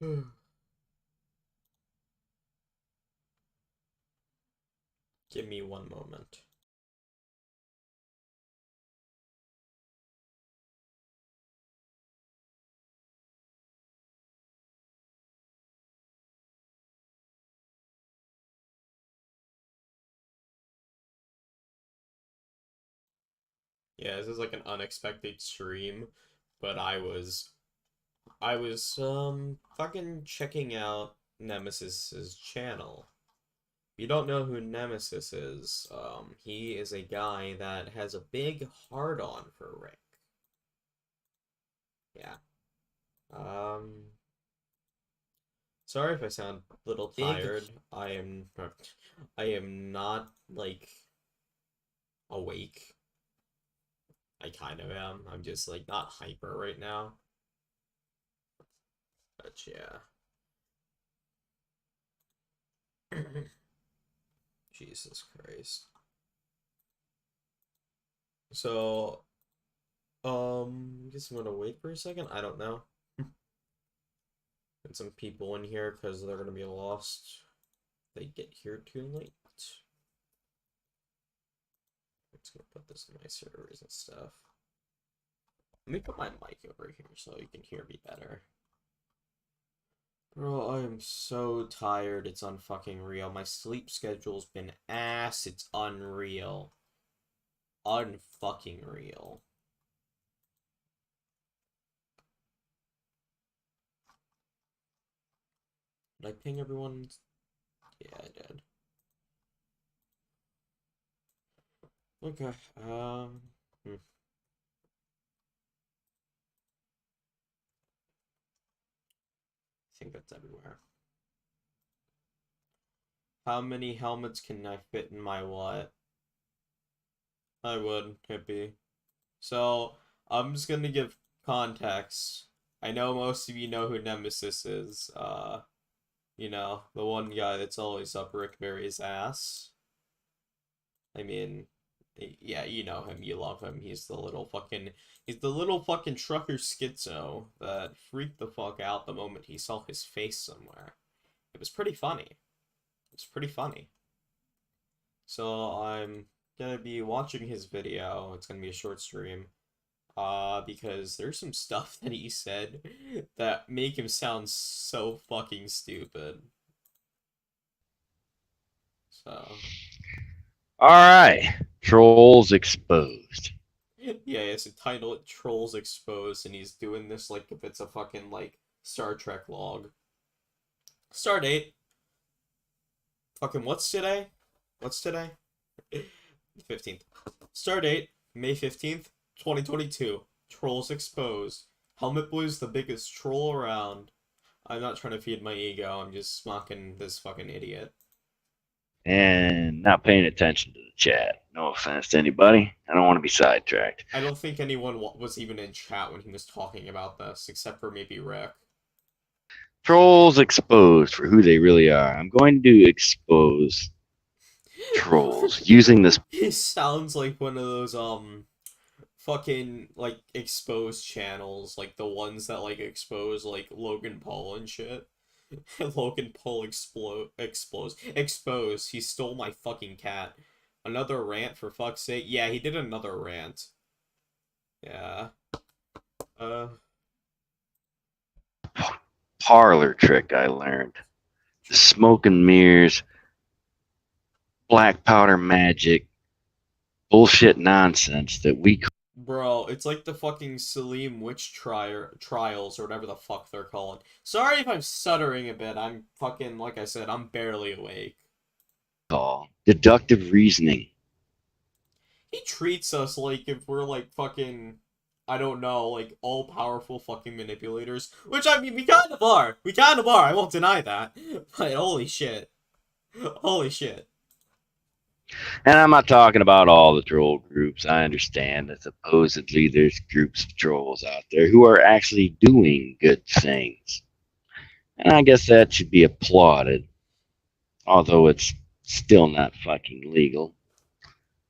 Give me one moment. Yeah, this is like an unexpected stream, but I was fucking checking out Nemesis's channel. If you don't know who Nemesis is, he is a guy that has a big hard-on for Rick. Yeah. Um, Sorry if I sound a little tired. I am not, like, awake. I kind of am. I'm just, like, not hyper right now. But, yeah. Jesus Christ. So, I guess I'm gonna wait for a second. I don't know. And some people in here because they're gonna be lost. They get here too late. I'm just gonna put this in my servers and stuff. Let me put my mic over here so you can hear me better. Bro, I am so tired. It's unfucking real. My sleep schedule's been ass. It's unreal. Unfucking real. Did I ping everyone? Yeah, I did. Okay. Hmm. I think that's everywhere. How many helmets can I fit in my what? I would, hippie. So, I'm just gonna give context. I know most of you know who Nemesis is. You know, the one guy that's always up Rick Barry's ass. I mean, yeah, you know him, you love him. He's the little fucking trucker schizo that freaked the fuck out the moment he saw his face somewhere. It was pretty funny. It was pretty funny. So I'm gonna be watching his video. It's gonna be a short stream. Because there's some stuff that he said that make him sound so fucking stupid. So, Alright. Trolls exposed. yeah, it's a title it Trolls Exposed, and he's doing this like if it's a fucking like Star Trek log. Stardate. Fucking what's today? What's today? 15th. Stardate, May 15th, 2022. Trolls Exposed. Helmet Blue's the biggest troll around. I'm not trying to feed my ego, I'm just mocking this fucking idiot. And not paying attention to the chat. No offense to anybody. I don't want to be sidetracked. I don't think anyone was even in chat when he was talking about this, except for maybe Rick. Trolls exposed for who they really are. I'm going to expose trolls using this. He sounds like one of those, fucking, like, exposed channels, like the ones that, like, expose, like, Logan Paul and shit. Logan Paul explodes. Expose. He stole my fucking cat. Another rant, for fuck's sake. Yeah, he did another rant. Yeah. Uh, Parlor trick I learned. The smoke and mirrors, black powder magic, bullshit nonsense that we. Bro, it's like the fucking Salim witch trials or whatever the fuck they're called. Sorry if I'm stuttering a bit. I'm fucking, like I said, I'm barely awake. Call deductive reasoning. He treats us like if we're like fucking, I don't know, like all-powerful fucking manipulators. Which, I mean, we kind of are. We kind of are. I won't deny that. But holy shit. Holy shit. And I'm not talking about all the troll groups. I understand that supposedly there's groups of trolls out there who are actually doing good things. And I guess that should be applauded, although it's still not fucking legal.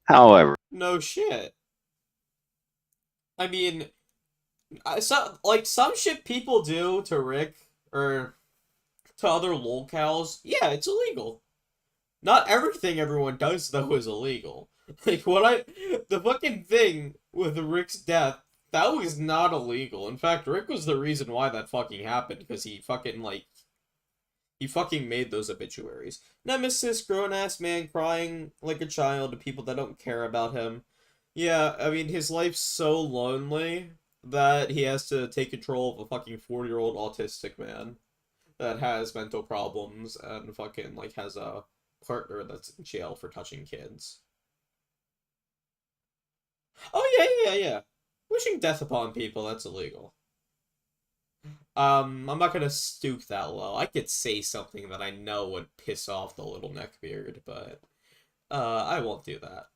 However, No shit. I mean, some shit people do to Rick, or to other locales, yeah, it's illegal. Not everything everyone does though is illegal. Like the fucking thing with Rick's death, that was not illegal. In fact, Rick was the reason why that fucking happened because he fucking made those obituaries. Nemesis, grown ass man crying like a child to people that don't care about him. Yeah, I mean his life's so lonely that he has to take control of a fucking 40-year-old autistic man that has mental problems and fucking like has a partner that's in jail for touching kids. Oh yeah. Wishing death upon people, that's illegal. I'm not gonna stoop that low. I could say something that I know would piss off the little neckbeard, but I won't do that.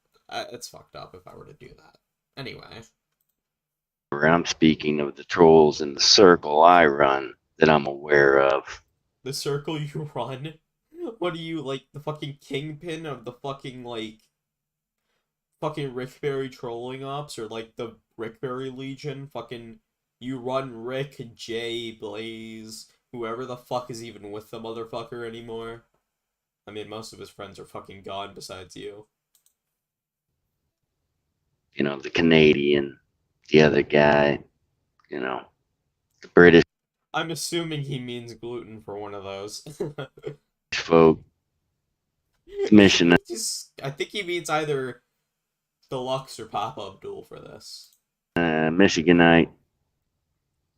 It's fucked up if I were to do that. Anyway. I'm speaking of the trolls in the circle I run that I'm aware of. The circle you run? What are you, like, the fucking kingpin of the fucking, like, fucking Rickberry trolling ops? Or, like, the Rickberry Legion? Fucking, you run Rick, Jay, Blaze, whoever the fuck is even with the motherfucker anymore. I mean, most of his friends are fucking gone besides you. You know, the Canadian, the other guy, you know, the British I'm assuming he means gluten for one of those. folk, Mission, I think he means either Deluxe or Papa Abdul for this. Michiganite.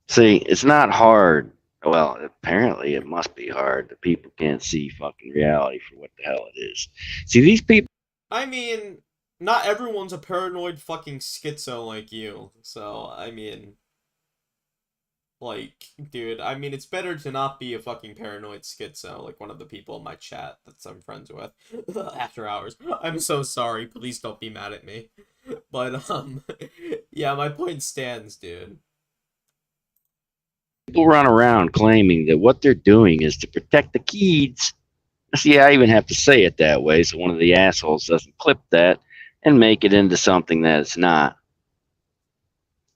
See, it's not hard. Well, apparently it must be hard. The people can't see fucking reality for what the hell it is. See, these people. I mean, not everyone's a paranoid fucking schizo like you. So, I mean, like, dude, I mean, it's better to not be a fucking paranoid schizo like one of the people in my chat that I'm friends with after hours. I'm so sorry. Please don't be mad at me. But, yeah, my point stands, dude. People run around claiming that what they're doing is to protect the kids. See, I even have to say it that way so one of the assholes doesn't clip that and make it into something that it's not.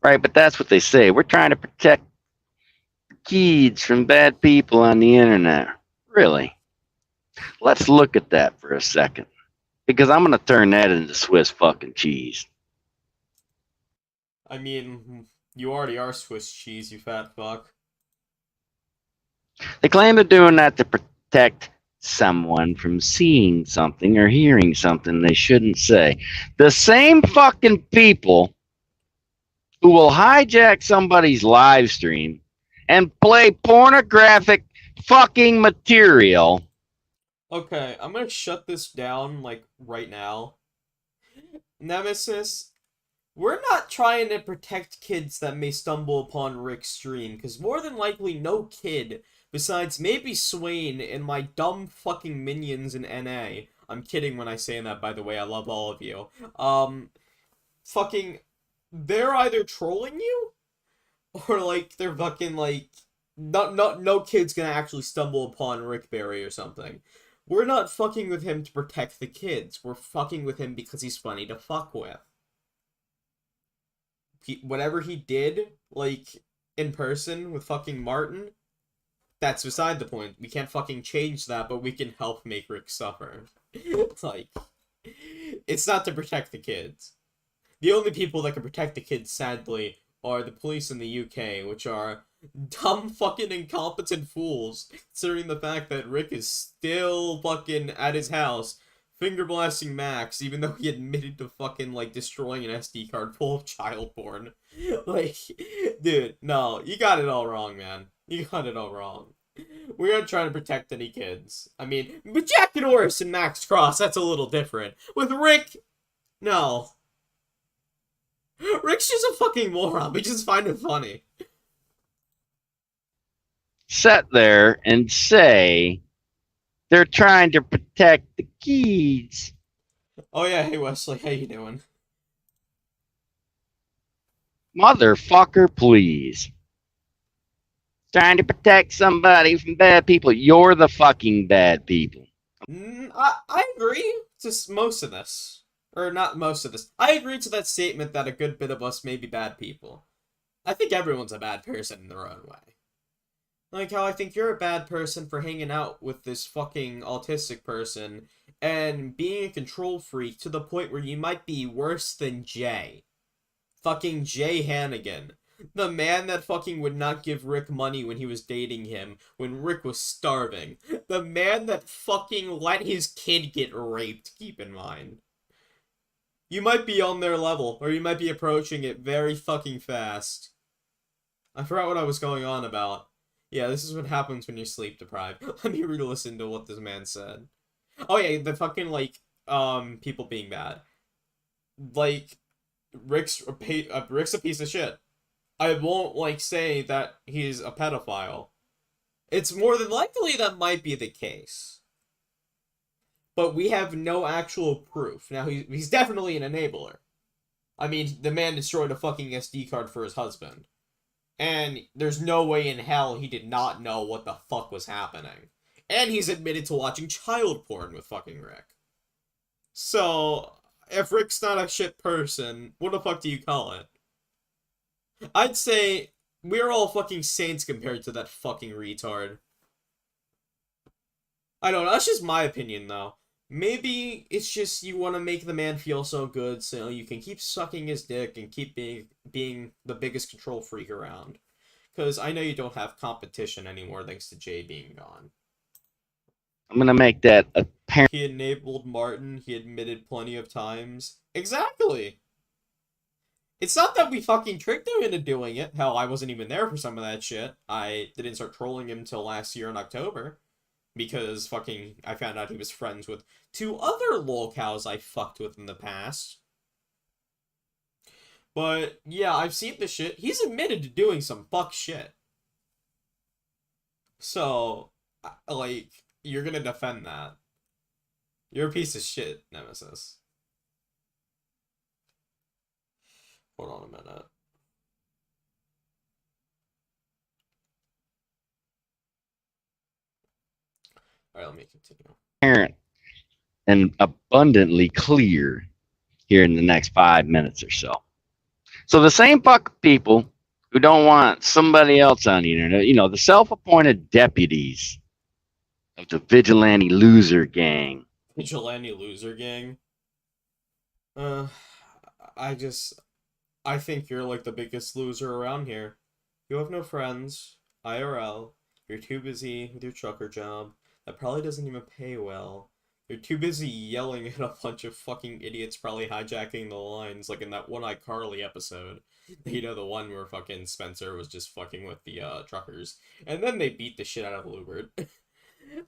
Right, but that's what they say. We're trying to protect the kids from bad people on the internet. Really? Let's look at that for a second. Because I'm going to turn that into Swiss fucking cheese. I mean, you already are Swiss cheese, you fat fuck. They claim they're doing that to protect someone from seeing something or hearing something they shouldn't say. The same fucking people who will hijack somebody's live stream and play pornographic fucking material. Okay, I'm gonna shut this down, like, right now. Nemesis, we're not trying to protect kids that may stumble upon Rick's stream, because more than likely no kid, besides maybe Swain and my dumb fucking minions in NA, I'm kidding when I say that, by the way, I love all of you, fucking, they're either trolling you, or, like, they're fucking, like, no kid's gonna actually stumble upon Rick Barry or something. We're not fucking with him to protect the kids, we're fucking with him because he's funny to fuck with. Whatever he did, like, in person with fucking Martin, that's beside the point. We can't fucking change that, but we can help make Rick suffer. Like, it's not to protect the kids. The only people that can protect the kids, sadly, are the police in the UK, which are dumb fucking incompetent fools, considering the fact that Rick is still fucking at his house, finger blasting Max, even though he admitted to fucking, like, destroying an SD card full of child porn. Like, dude, no, you got it all wrong, man. You got it all wrong. We're not trying to protect any kids. I mean, with Jack Norris and Max Cross, that's a little different. With Rick, no. Rick's just a fucking moron. We just find it funny. Sit there and say they're trying to protect the kids. Oh yeah, hey Wesley, how you doing? Motherfucker, please. Trying to protect somebody from bad people. You're the fucking bad people. I agree to most of this. Or not most of this. I agree to that statement that a good bit of us may be bad people. I think everyone's a bad person in their own way. Like how I think you're a bad person for hanging out with this fucking autistic person and being a control freak to the point where you might be worse than Jay. Fucking Jay Hannigan. The man that fucking would not give Rick money when he was dating him, when Rick was starving. The man that fucking let his kid get raped, keep in mind. You might be on their level, or you might be approaching it very fucking fast. I forgot what I was going on about. Yeah, this is what happens when you're sleep deprived. Let me re-listen to what this man said. Oh yeah, the fucking, like, people being bad. Like, Rick's a piece of shit. I won't, like, say that he's a pedophile. It's more than likely that might be the case. But we have no actual proof. Now, he's definitely an enabler. I mean, the man destroyed a fucking SD card for his husband. And there's no way in hell he did not know what the fuck was happening. And he's admitted to watching child porn with fucking Rick. So, if Rick's not a shit person, what the fuck do you call it? I'd say we're all fucking saints compared to that fucking retard. I don't know, that's just my opinion though. Maybe it's just you want to make the man feel so good so you can keep sucking his dick and keep being the biggest control freak around. Because I know you don't have competition anymore thanks to Jay being gone. I'm gonna make that apparent. He enabled Martin, he admitted plenty of times. Exactly! It's not that we fucking tricked him into doing it. Hell, I wasn't even there for some of that shit. I didn't start trolling him till last year in October. Because fucking I found out he was friends with two other lolcows I fucked with in the past. But yeah, I've seen this shit. He's admitted to doing some fuck shit. So, like, you're gonna defend that. You're a piece of shit, Nemesis. Hold on a minute. Alright, let me continue. Apparent and abundantly clear here in the next 5 minutes or so. So the same fuck people who don't want somebody else on the internet, the self-appointed deputies of the vigilante loser gang. Vigilante loser gang. Uh, I just, I think you're like the biggest loser around here. You have no friends, IRL. You're too busy with your trucker job. That probably doesn't even pay well. You're too busy yelling at a bunch of fucking idiots probably hijacking the lines, like in that one iCarly episode. You know, the one where fucking Spencer was just fucking with the truckers. And then they beat the shit out of Lubert.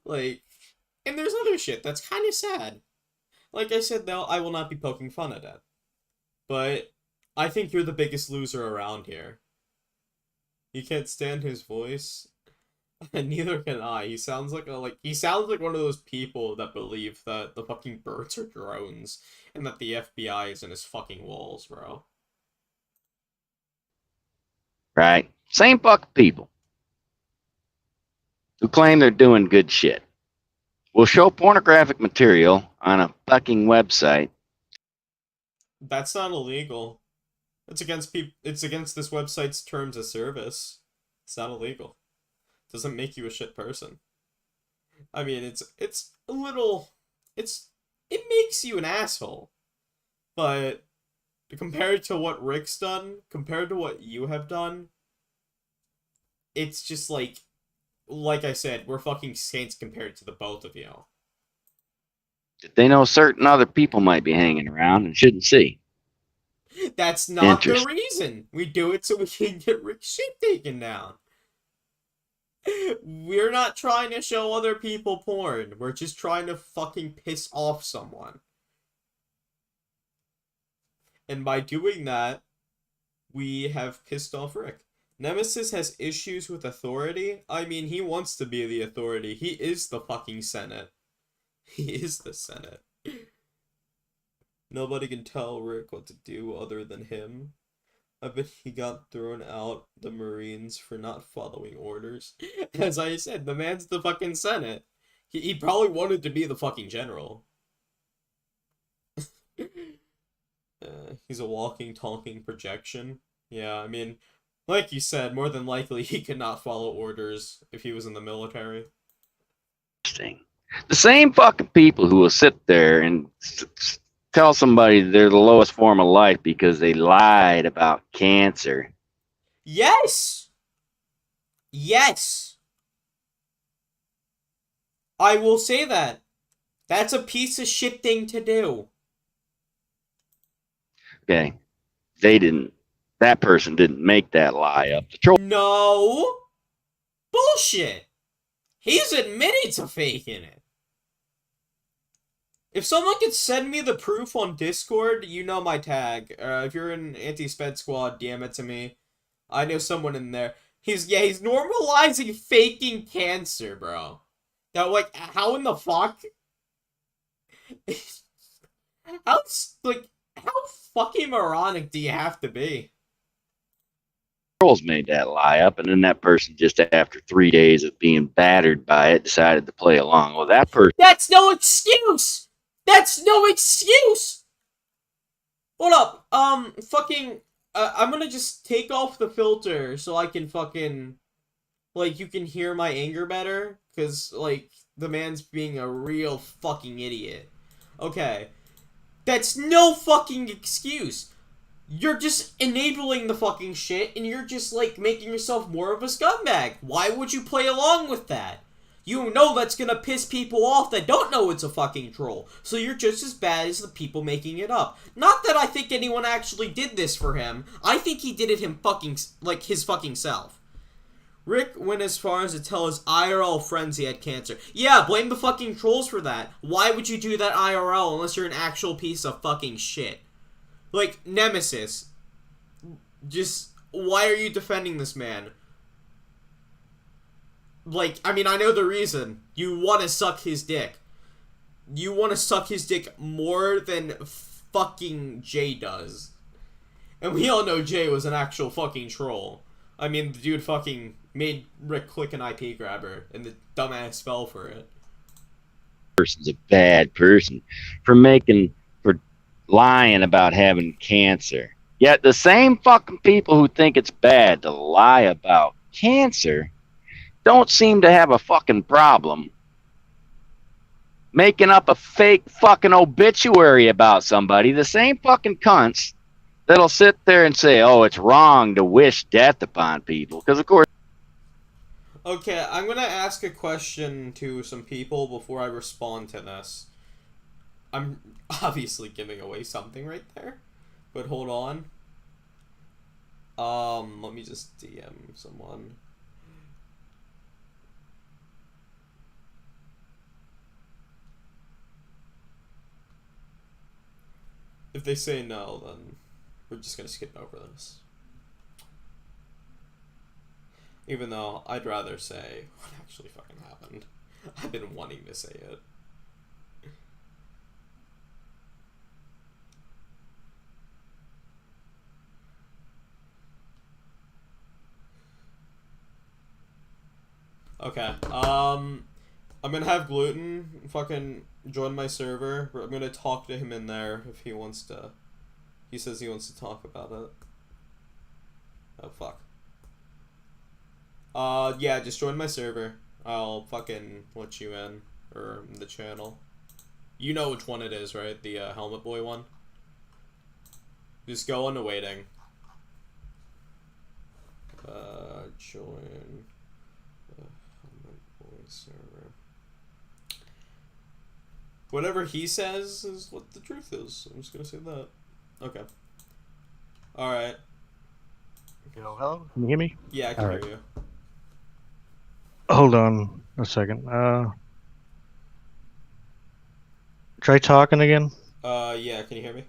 Like, and there's other shit that's kind of sad. Like I said, though, I will not be poking fun at it. But I think you're the biggest loser around here. You can't stand his voice, and neither can I. He sounds like one of those people that believe that the fucking birds are drones and that the FBI is in his fucking walls, bro. Right? Same fuck people who claim they're doing good shit will show pornographic material on a fucking website. That's not illegal. It's against this website's terms of service. It's not illegal. It doesn't make you a shit person. I mean, it's a little it makes you an asshole. But compared to what Rick's done, compared to what you have done, it's just like I said, we're fucking saints compared to the both of you. They know certain other people might be hanging around and shouldn't see. That's not the reason. We do it so we can get Rick's shit taken down. We're not trying to show other people porn. We're just trying to fucking piss off someone. And by doing that, we have pissed off Rick. Nemesis has issues with authority. I mean, he wants to be the authority. He is the fucking Senate. He is the Senate. Nobody can tell Rick what to do other than him. I bet he got thrown out the Marines for not following orders. As I said, the man's the fucking Senate. He probably wanted to be the fucking general. He's a walking, talking projection. Yeah, I mean, Like you said, more than likely he could not follow orders if he was in the military. Interesting. The same fucking people who will sit there and tell somebody they're the lowest form of life because they lied about cancer. Yes! Yes! I will say that. That's a piece of shit thing to do. Okay, they didn't. That person didn't make that lie up. The troll No! Bullshit! He's admitted to faking it. If someone could send me the proof on Discord, you know my tag. If you're in Anti-Sped Squad, DM it to me. I know someone in there. He's normalizing faking cancer, bro. Now, like, how in the fuck? how, like, how fucking moronic do you have to be? trolls made that lie up, and then that person just after 3 days of being battered by it decided to play along. Well, that person That's no excuse! That's no excuse! Hold up, fucking, I'm gonna just take off the filter so I can fucking, like, you can hear my anger better, because, like, the man's being a real fucking idiot. Okay. That's no fucking excuse. You're just enabling the fucking shit, and you're just, like, making yourself more of a scumbag. Why would you play along with that? You know that's gonna piss people off that don't know it's a fucking troll. So you're just as bad as the people making it up. Not that I think anyone actually did this for him. I think he did it him fucking, like, his fucking self. Rick went as far as to tell his IRL friends he had cancer. Yeah, blame the fucking trolls for that. Why would you do that IRL unless you're an actual piece of fucking shit? Like, Nemesis. Just, why are you defending this man? Like, I mean, I know the reason. You want to suck his dick. You want to suck his dick more than fucking Jay does. And we all know Jay was an actual fucking troll. I mean, the dude fucking made Rick click an IP grabber, and the dumbass fell for it. person's a bad person for lying about having cancer. Yet the same fucking people who think it's bad to lie about cancer don't seem to have a fucking problem making up a fake fucking obituary about somebody. The same fucking cunts that'll sit there and say, oh, it's wrong to wish death upon people. Because, of course, Okay, I'm gonna ask a question to some people before I respond to this. I'm obviously giving away something right there, but hold on. Let me just DM someone. If they say no, then we're just gonna skip over this. Even though I'd rather say what actually fucking happened. I've been wanting to say it. Okay, I'm gonna have Gluten fucking join my server. I'm gonna talk to him in there if he wants to. He says he wants to talk about it. Oh, fuck. Yeah, just join my server. I'll fucking let you in, or the channel. You know which one it is, right? The, Helmet Boy one? Just go into waiting. Join the Helmet Boy server. Whatever he says is what the truth is. I'm just gonna say that. Okay. Alright. Yo, hello? Can you hear me? Yeah, I can hear you. Hold on a second. Try talking again. Yeah, can you hear me?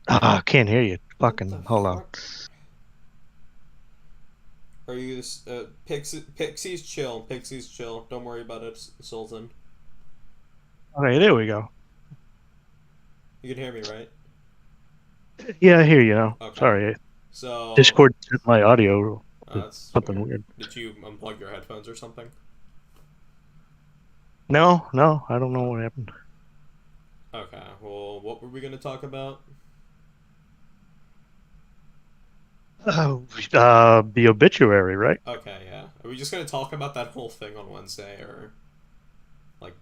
I can't hear you. Fucking, hold on. Are you, Pixie's chill. Pixie's chill. Don't worry about it, Sultan. Okay, there we go. You can hear me, right? Yeah, I hear you now. Okay. Sorry. So... Discord sent my audio. That's something weird. Did you unplug your headphones or something? No, I don't know what happened. Okay, well, what were we going to talk about? The obituary, right? Okay, yeah. Are we just gonna talk about that whole thing on Wednesday, or like?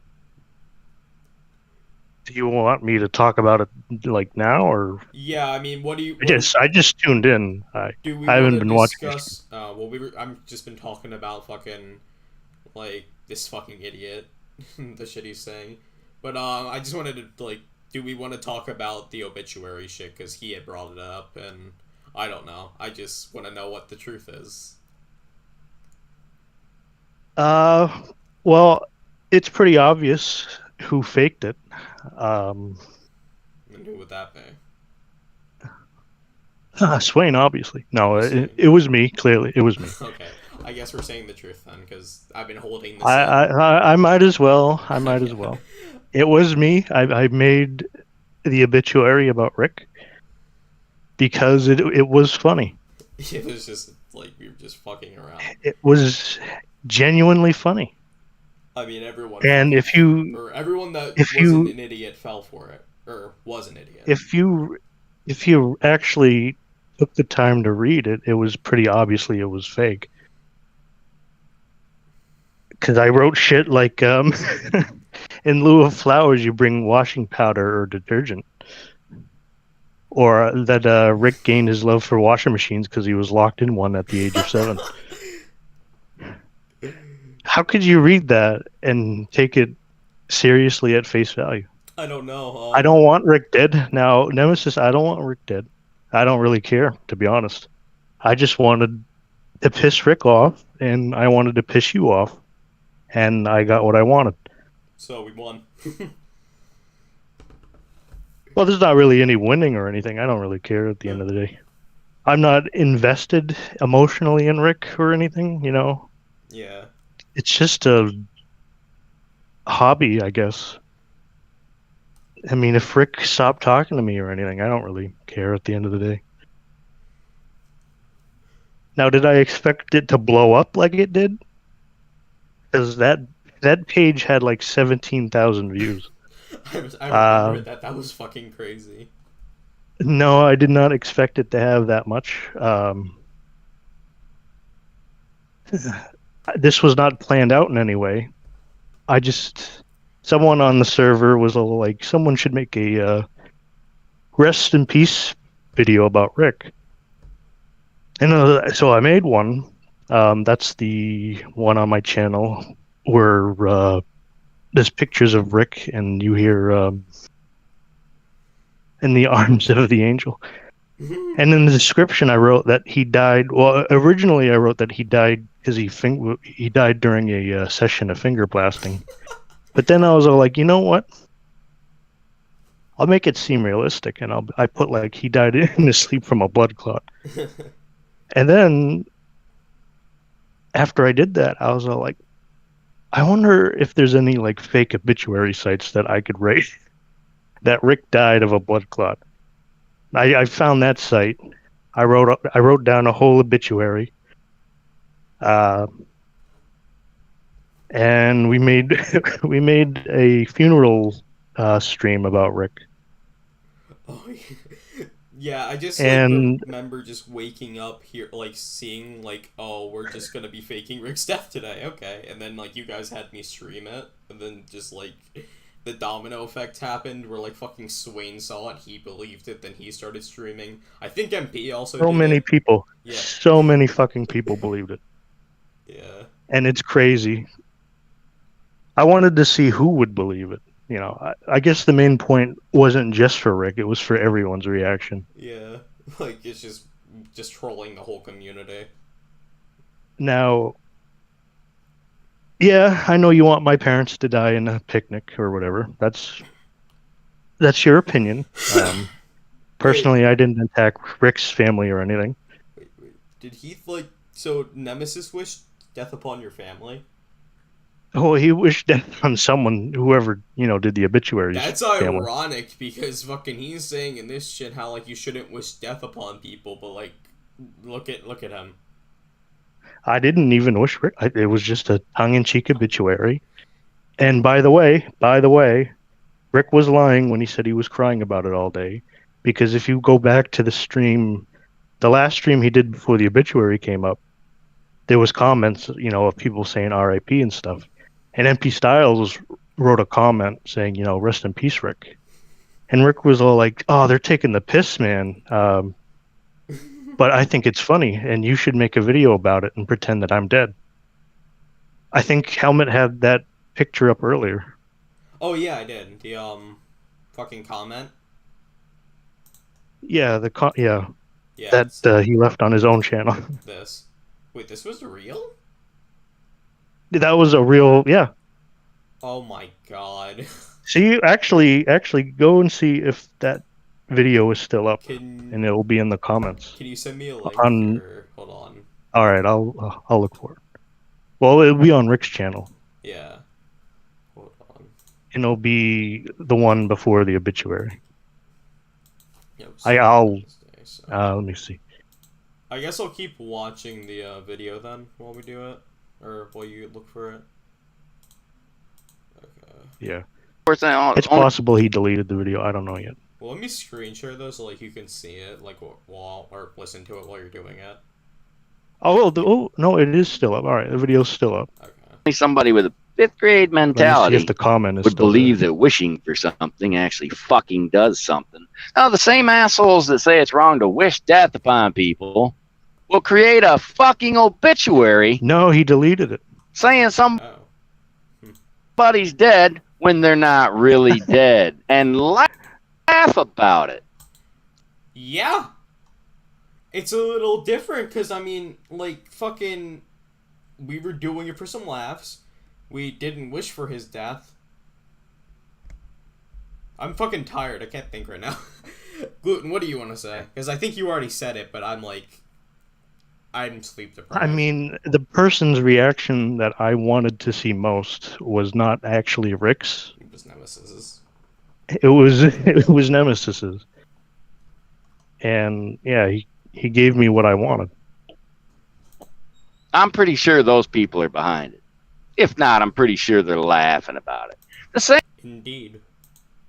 Do you want me to talk about it like now, or Yeah, I mean, I what do just I just tuned in. do we I want haven't to been watching. discuss? Well, I'm just been talking about fucking like this fucking idiot, the shit he's saying. But I just wanted to like, do we want to talk about the obituary shit? Because he had brought it up, and I don't know. I just want to know what the truth is. Uh, well, it's pretty obvious who faked it. Um, And who would that be? Swain, obviously. No, Oh, it was me. Clearly, it was me. okay, I guess we're saying the truth then, because I've been holding this I, I, in. I might as well. I might as Yeah. well. It was me. I made the obituary about Rick because it was funny. It was just like we were just fucking around. It was genuinely funny. I mean, everyone And fucking, if you or everyone that if wasn't you an idiot fell for it, or was an idiot. if you if you actually took the time to read it, it was pretty obviously it was fake. Because I wrote shit like, in lieu of flowers, you bring washing powder or detergent, or that Rick gained his love for washing machines because he was locked in one at the age of 7. How could you read that and take it seriously at face value? I don't know. I don't want Rick dead. Now, Nemesis, I don't want Rick dead. I don't really care, to be honest. I just wanted to piss Rick off, and I wanted to piss you off, and I got what I wanted. So we won. Well, there's not really any winning or anything. I don't really care at the Yeah. end of the day. I'm not invested emotionally in Rick or anything, you know. Yeah. It's just a hobby, I guess. I mean, if Rick stopped talking to me or anything, I don't really care at the end of the day. Now, did I expect it to blow up like it did? Because that page had like 17,000 views. I remember Uh, that. That was fucking crazy. no, I did not expect it to have that much. This was not planned out in any way. I just someone on the server was like, someone should make a rest in peace video about Rick, and so I made one. That's the one on my channel where there's pictures of Rick, and you hear "in the arms of the angel." And in the description, I wrote that he died. Well, originally I wrote that he died because he died during a session of finger blasting. But then I was all like, you know what? I'll make it seem realistic, and I put like he died in his sleep from a blood clot. And then after I did that, I was all like, I wonder if there's any like fake obituary sites that I could rate that Rick died of a blood clot. I found that site. I wrote down a whole obituary, uh, and we made we made a funeral stream about Rick. Oh, yeah. I just like And remember just waking up here, like seeing like, oh, we're just gonna be faking Rick's death today, okay? And then like you guys had me stream it, and then just like the domino effect happened, where like fucking Swain saw it, he believed it, then he started streaming. I think MP also so did many it. people, Yeah, so many fucking people believed it, yeah, and it's crazy. I wanted to see who would believe it. You know, I guess the main point wasn't just for Rick; it was for everyone's reaction. yeah. Like it's just trolling the whole community. Now, yeah, I know you want my parents to die in a picnic or whatever. That's your opinion. Wait, Personally, I didn't attack Rick's family or anything. wait. Did he like so Nemesis wished death upon your family? Oh, he wished death on someone, whoever did the obituaries That's family. ironic because fucking he's saying in this shit how like you shouldn't wish death upon people, but like look at him. I didn't even wish Rick. It was just a tongue-in-cheek obituary. And by the way, Rick was lying when he said he was crying about it all day, because if you go back to the stream, the last stream he did before the obituary came up, there was comments, of people saying R.I.P. and stuff. And MP Styles wrote a comment saying, rest in peace, Rick. And Rick was all like, "Oh, they're taking the piss, man. But I think it's funny, and you should make a video about it and pretend that I'm dead." I think Helmet had that picture up earlier. Oh yeah, I did. The fucking comment. Yeah, Yeah. that he left on his own channel. This. Wait, this was real? That was a real, yeah. Oh my god. See, actually go and see if that video is still up, Can and it will be in the comments. you send me a link? On- Or, hold on. All right, I'll look for it. Well, it'll be on Rick's channel, Yeah. Hold on. and it'll be the one before the obituary. Yep, I'll- Wednesday, so. Let me see. I guess I'll keep watching the video then while we do it, or while you look for it. Okay. Yeah, Of course, it's possible he deleted the video. I don't know yet. Well, let me screen share this so like you can see it like while or listen to it while you're doing it. Oh no, it is still up. All right, the video's still up. Okay. somebody with a fifth grade Let me see mentality if the comment is would still believe there. that wishing for something actually fucking does something. Now, the same assholes that say it's wrong to wish death upon people will create a fucking obituary No, he deleted it. saying Oh. somebody's dead when they're not really dead and laugh about it. Yeah. It's a little different because, I mean, like, fucking, we were doing it for some laughs. We didn't wish for his death. I'm fucking tired. I can't think right now. Gluten, what do you want to say? Because I think you already said it, but I'm sleep deprived. I mean, the person's reaction that I wanted to see most was not actually Rick's. It was Nemesis's. It was Nemesis's. And yeah, he gave me what I wanted. I'm pretty sure those people are behind it. If not, I'm pretty sure they're laughing about it. The same Indeed.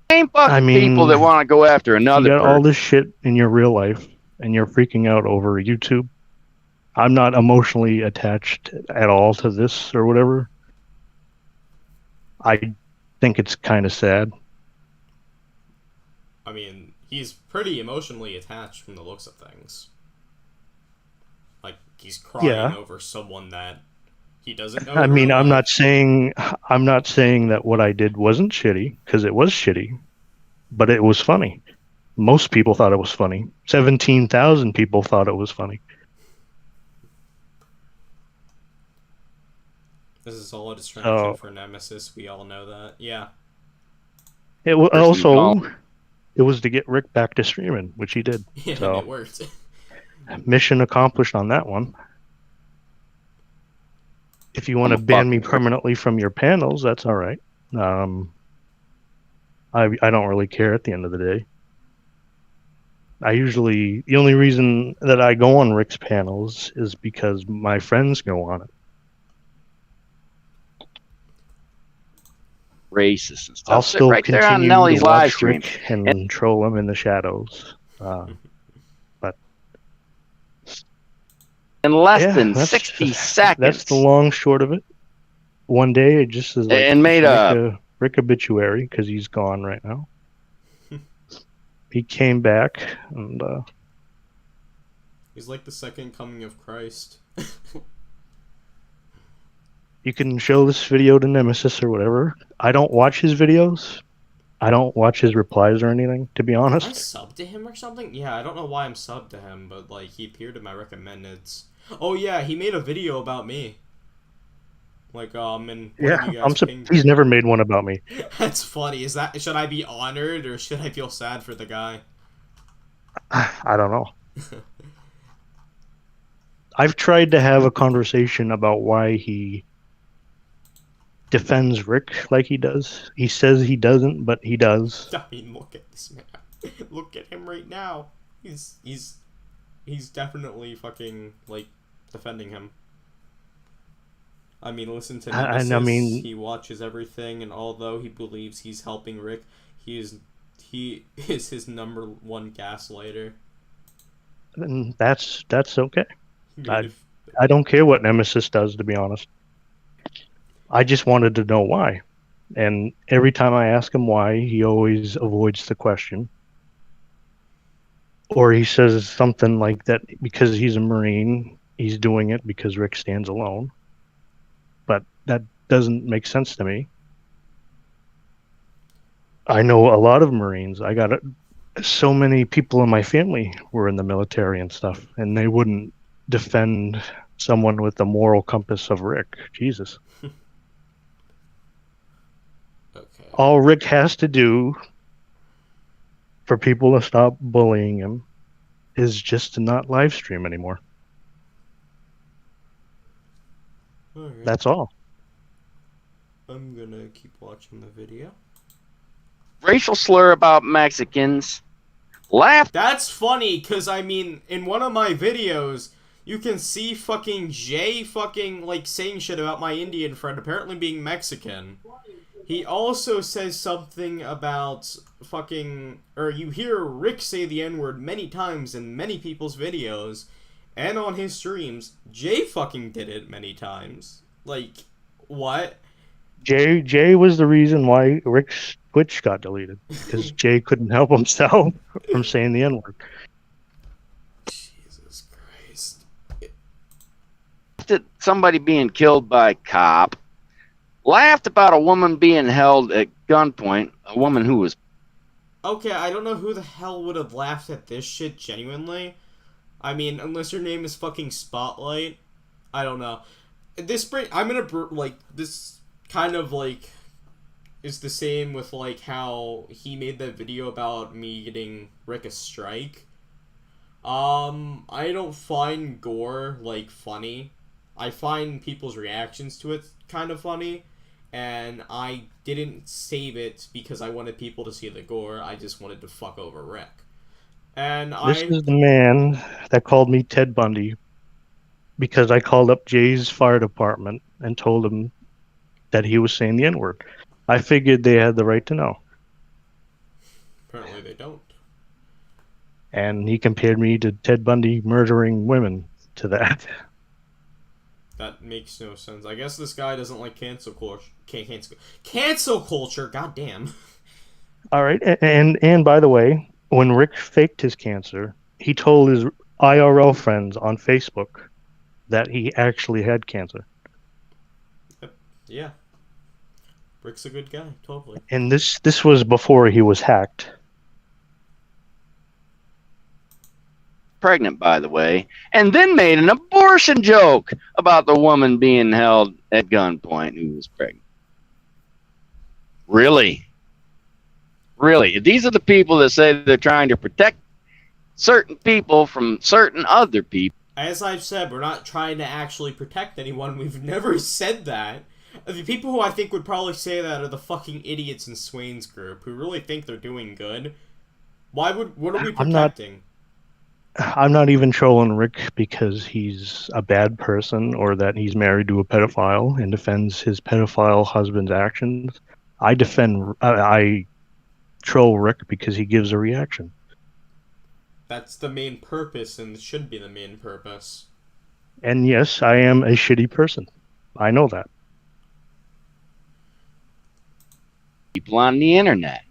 fucking people that want to go after another You got all person. this shit in your real life, and you're freaking out over YouTube. I'm not emotionally attached at all to this or whatever. I think it's kind of sad. I mean, he's pretty emotionally attached from the looks of things. Like, he's crying over someone that he doesn't know. I mean, I'm not saying that what I did wasn't shitty, because it was shitty, but it was funny. Most people thought it was funny. 17,000 people thought it was funny. This is all a distraction for Nemesis. We all know that. Yeah. It was to get Rick back to streaming, which he did. Yeah, So, and it worked. mission accomplished on that one. If you want to ban me permanently from your panels, that's all right. I don't really care at the end of the day. The only reason that I go on Rick's panels is because my friends go on it. Racist and stuff. I'll still right there continue on Nellie's to live watch stream. Rick and troll him in the shadows. But In less yeah, than 60 seconds. that's the long short of it. One day it just is like And made a Rick obituary because he's gone right now. He came back and He's like the second coming of Christ. you can show this video to Nemesis or whatever. I don't watch his videos. I don't watch his replies or anything, to be Am I honest. subbed to him or something? Yeah, I don't know why I'm subbed to him, but like he appeared in my recommendeds. Oh yeah, he made a video about me. Like and He's never made one about me. That's funny. Should I be honored or should I feel sad for the guy? I don't know. I've tried to have a conversation about why he defends Rick like he does. He says he doesn't, but he does. I mean, look at this man. Look at him right now. He's definitely fucking like defending him. I mean, listen to Nemesis. I mean, he watches everything, and although he believes he's helping Rick, he is his number one gaslighter. and that's okay. I mean, I if I don't care what Nemesis does, to be honest. I just wanted to know why. And every time I ask him why, he always avoids the question. Or he says something like that because he's a Marine, he's doing it because Rick stands alone. But that doesn't make sense to me. I know a lot of Marines. I got so many people in my family were in the military and stuff, and they wouldn't defend someone with the moral compass of Rick. Jesus. okay, All Rick has to do for people to stop bullying him is just to not live stream anymore. all right, That's all. I'm gonna keep watching the video. Racial slur about Mexicans. Laugh. That's funny, cause I mean, in one of my videos, you can see fucking Jay fucking like saying shit about my Indian friend apparently being Mexican. He also says something about fucking, or you hear Rick say the N-word many times in many people's videos, and on his streams. Jay fucking did it many times. Like, what? Jay was the reason why Rick's Twitch got deleted because Jay couldn't help himself from saying the N-word. Jesus Christ. At somebody being killed by a cop. Laughed about a woman being held at gunpoint. A woman who was. Okay, I don't know who the hell would have laughed at this shit genuinely. I mean, unless your name is fucking Spotlight. I don't know. I'm gonna, like, this kind of, like, is the same with, like, how he made that video about me getting Rick a strike. I don't find gore, like, funny. I find people's reactions to it kind of funny. And I didn't save it because I wanted people to see the gore. I just wanted to fuck over Rick. And This is the man that called me Ted Bundy because I called up Jay's fire department and told him that he was saying the N-word. I figured they had the right to know. Apparently they don't. And he compared me to Ted Bundy murdering women to that. That makes no sense. I guess this guy doesn't like cancel culture. Cancel culture. God damn. All right, and by the way, when Rick faked his cancer, he told his IRL friends on Facebook that he actually had cancer. Yeah. Rick's a good guy. Totally. And this was before he was hacked. Pregnant, by the way, and then made an abortion joke about the woman being held at gunpoint who was pregnant. Really? Really? These are the people that say they're trying to protect certain people from certain other people. As I've said, we're not trying to actually protect anyone. We've never said that. The people who I think would probably say that are the fucking idiots in Swain's group who really think they're doing good. What are we protecting? I'm not even trolling Rick because he's a bad person or that he's married to a pedophile and defends his pedophile husband's actions. I troll Rick because he gives a reaction. That's the main purpose and should be the main purpose. And yes, I am a shitty person. I know that. People on the internet.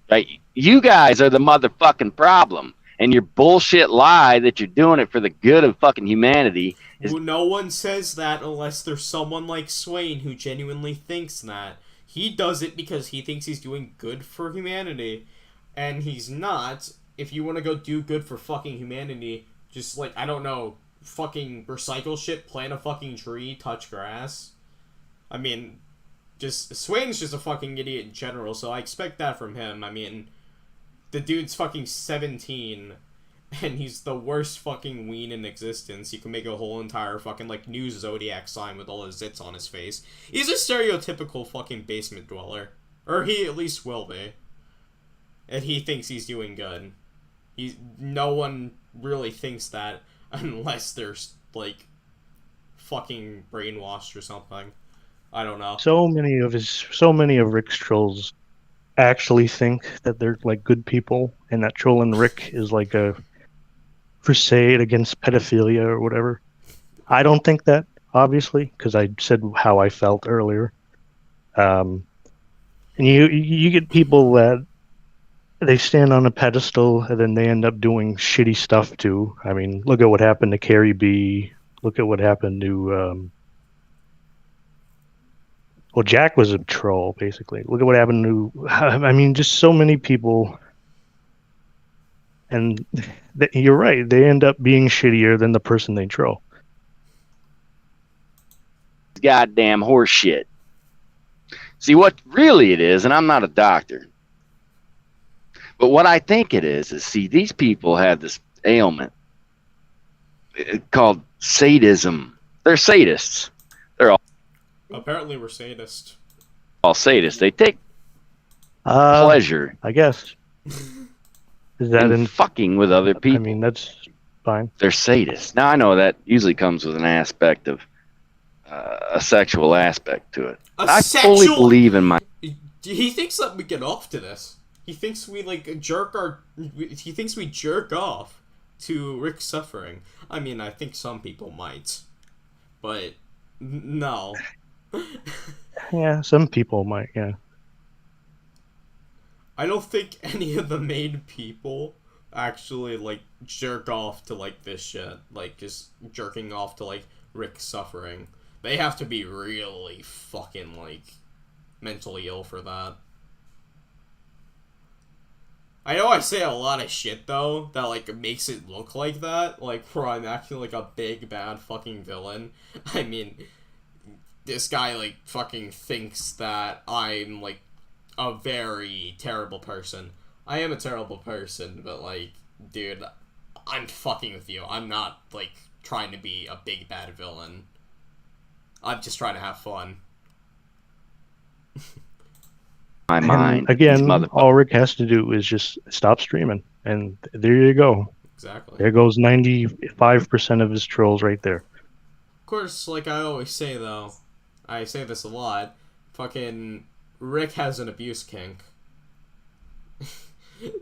Right? You guys are the motherfucking problem. And your bullshit lie that you're doing it for the good of fucking humanity is. No one says that unless there's someone like Swain who genuinely thinks that. He does it because he thinks he's doing good for humanity. And he's not. If you want to go do good for fucking humanity, just like, I don't know, fucking recycle shit, plant a fucking tree, touch grass. I mean, Swain's just a fucking idiot in general, so I expect that from him. I mean, the dude's fucking 17, and he's the worst fucking ween in existence. You can make a whole entire fucking, like, new Zodiac sign with all his zits on his face. He's a stereotypical fucking basement dweller. Or he at least will be. And he thinks he's doing good. No one really thinks that unless they're, like, fucking brainwashed or something. I don't know. So many of Rick's trolls actually think that they're like good people and that trolling Rick is like a crusade against pedophilia or whatever. I don't think that, obviously, because I said how I felt earlier. And you get people that they stand on a pedestal and then they end up doing shitty stuff too. I mean, look at what happened to Carrie B. Look at what happened to well, Jack was a troll, basically. Look at what happened to, I mean, just so many people. And you're right, they end up being shittier than the person they troll. Goddamn horse shit. See, what really it is, and I'm not a doctor, but what I think it is see, these people have this ailment called sadism. They're sadists. Apparently we're sadists. All sadists. They take pleasure, I guess. Is that in fucking with other people. I mean, that's fine. They're sadists. Now, I know that usually comes with an aspect of a sexual aspect to it. I fully believe in my... He thinks that we get off to this. He thinks we, like, jerk off to Rick's suffering. I mean, I think some people might. But, no. Yeah, some people might, yeah. I don't think any of the main people actually, like, jerk off to, like, this shit. Like, just jerking off to, like, Rick's suffering. They have to be really fucking, like, mentally ill for that. I know I say a lot of shit, though, that, like, makes it look like that. Like, where I'm acting like a big, bad fucking villain. I mean, this guy, like, fucking thinks that I'm, like, a very terrible person. I am a terrible person, but, like, dude, I'm fucking with you. I'm not, like, trying to be a big bad villain. I'm just trying to have fun. My mind. And again, all Rick has to do is just stop streaming, and there you go. Exactly. There goes 95% of his trolls right there. Of course, like I always say, though, I say this a lot, fucking Rick has an abuse kink.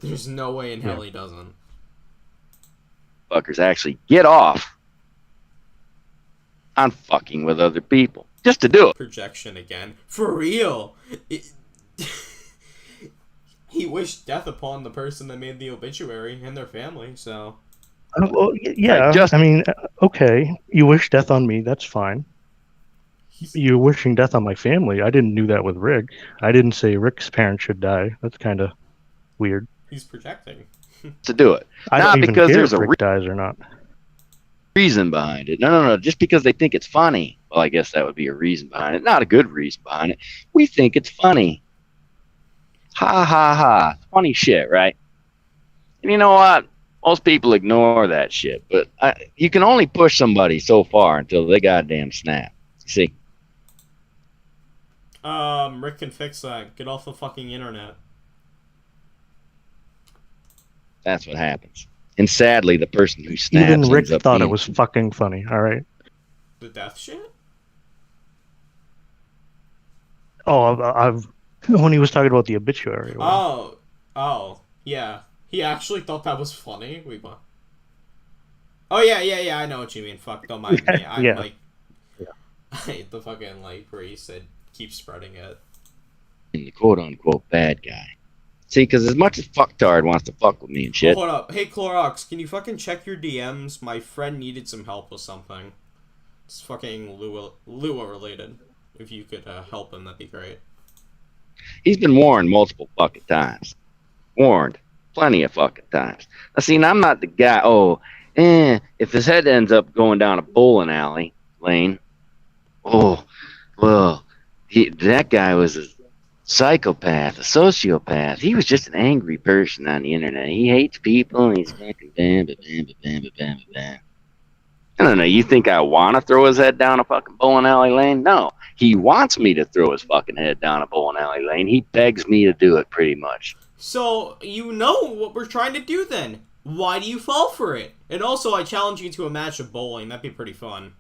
There's no way in hell he doesn't. Fuckers actually get off on fucking with other people. Just to do it. Projection again. For real! He wished death upon the person that made the obituary and their family, so... Well, yeah, I mean, okay, you wish death on me, that's fine. You're wishing death on my family. I didn't do that with Rick. I didn't say Rick's parents should die. That's kind of weird. He's projecting. To do it. I not don't even because care there's if a Rick dies or not. Reason behind it. No. Just because they think it's funny. Well, I guess that would be a reason behind it. Not a good reason behind it. We think it's funny. Ha ha ha. Funny shit, right? And you know what? Most people ignore that shit. But you can only push somebody so far until they goddamn snap. You see? Rick can fix that. Get off the fucking internet. That's what happens. And sadly, the person who snaps even Rick ends up thought being... it was fucking funny. All right. The death shit? Oh, when he was talking about the obituary. Oh, yeah. He actually thought that was funny. Wait, what? Oh yeah. I know what you mean. Fuck, don't mind me. I'm like, I hate the fucking like where he said keep spreading it. The quote unquote bad guy. See, because as much as fucktard wants to fuck with me and shit. Oh, hold up. Hey, Clorox, can you fucking check your DMs? My friend needed some help with something. It's fucking Lua related. If you could help him, that'd be great. He's been warned multiple fucking times. Warned. Plenty of fucking times. Now, see, I'm not the guy, if his head ends up going down a bowling alley lane, that guy was a psychopath, a sociopath. He was just an angry person on the internet. He hates people, and he's fucking bam. I don't know, you think I want to throw his head down a fucking bowling alley lane? No. He wants me to throw his fucking head down a bowling alley lane. He begs me to do it, pretty much. So, you know what we're trying to do then. Why do you fall for it? And also, I challenge you to a match of bowling. That'd be pretty fun.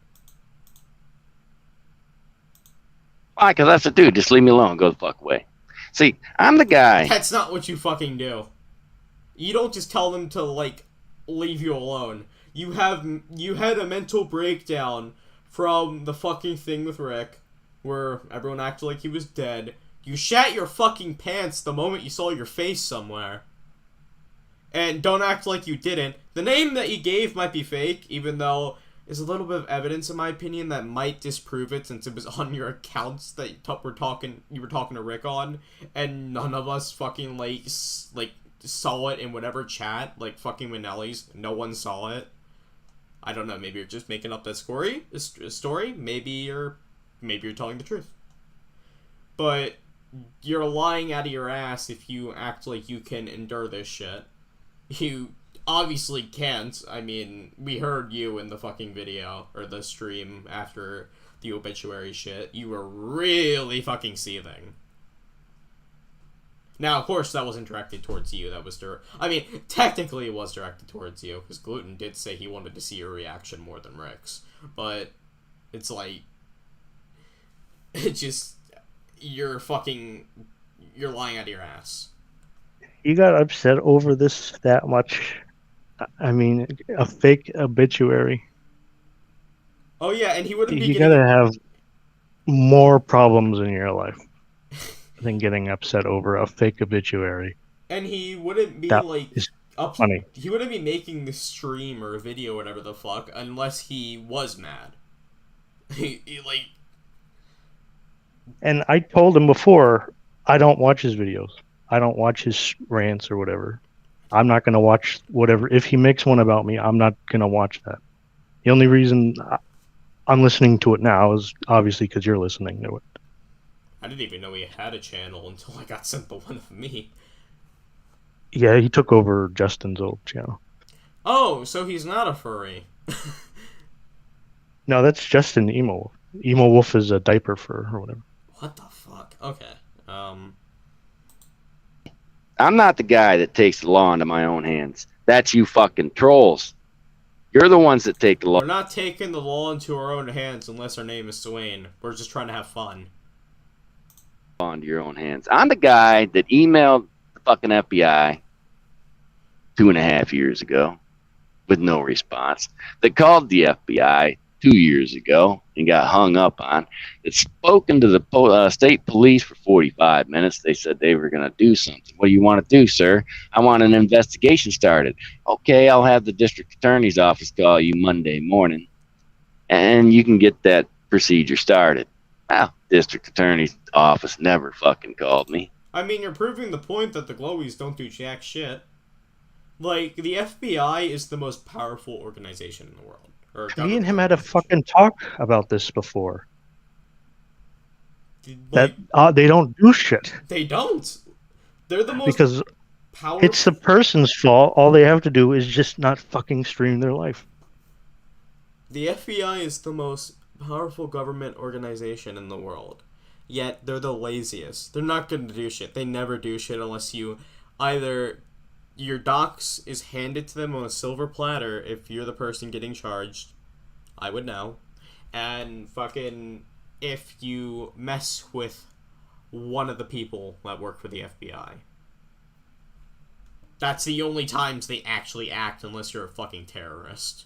Why? Because that's the dude. Just leave me alone. Go the fuck away. See, I'm the guy. That's not what you fucking do. You don't just tell them to, like, leave you alone. you had a mental breakdown from the fucking thing with Rick, where everyone acted like he was dead. You shat your fucking pants the moment you saw your face somewhere. And don't act like you didn't. The name that you gave might be fake, even though there's a little bit of evidence, in my opinion, that might disprove it, since it was on your accounts that you were talking to Rick on, and none of us fucking saw it in whatever chat, like fucking Manelli's. No one saw it. I don't know. Maybe you're just making up that story. Maybe you're telling the truth. But you're lying out of your ass if you act like you can endure this shit. You obviously can't. I mean, we heard you in the fucking video, or the stream after the obituary shit. You were really fucking seething. Now, of course, that wasn't directed towards you. That was technically it was directed towards you, because Gluten did say he wanted to see your reaction more than Rick's. But it's like, you're lying out of your ass. You got upset over this that much. I mean, a fake obituary. Oh yeah, and he wouldn't be You getting... gotta have more problems in your life than getting upset over a fake obituary. And he wouldn't be funny. He wouldn't be making the stream or video or whatever the fuck unless he was mad. And I told him before, I don't watch his videos. I don't watch his rants or whatever. I'm not going to watch whatever. If he makes one about me, I'm not going to watch that. The only reason I'm listening to it now is obviously because you're listening to it. I didn't even know he had a channel until I got sent the one of me. Yeah, he took over Justin's old channel. Oh, so he's not a furry. No, that's Justin Emo Wolf. Emo Wolf is a diaper fur or whatever. What the fuck? Okay. I'm not the guy that takes the law into my own hands. That's you fucking trolls. You're the ones that take the law. We're not taking the law into our own hands unless our name is Swain. We're just trying to have fun. Into your own hands. I'm the guy that emailed the fucking FBI 2.5 years ago with no response. That called the FBI 2 years ago and got hung up on. It's spoken to the state police for 45 minutes. They said they were going to do something. What do you want to do, sir? I want an investigation started. Okay, I'll have the district attorney's office call you Monday morning, and you can get that procedure started. Well, district attorney's office never fucking called me. I mean, you're proving the point that the Glowies don't do jack shit. Like, the FBI is the most powerful organization in the world. Me and him had a fucking talk about this before. That they don't do shit. They don't. They're the most because powerful. It's the person's fault. All they have to do is just not fucking stream their life. The FBI is the most powerful government organization in the world. Yet they're the laziest. They're not going to do shit. They never do shit unless you either... Your docs is handed to them on a silver platter if you're the person getting charged. I would know. And fucking if you mess with one of the people that work for the FBI. That's the only times they actually act unless you're a fucking terrorist.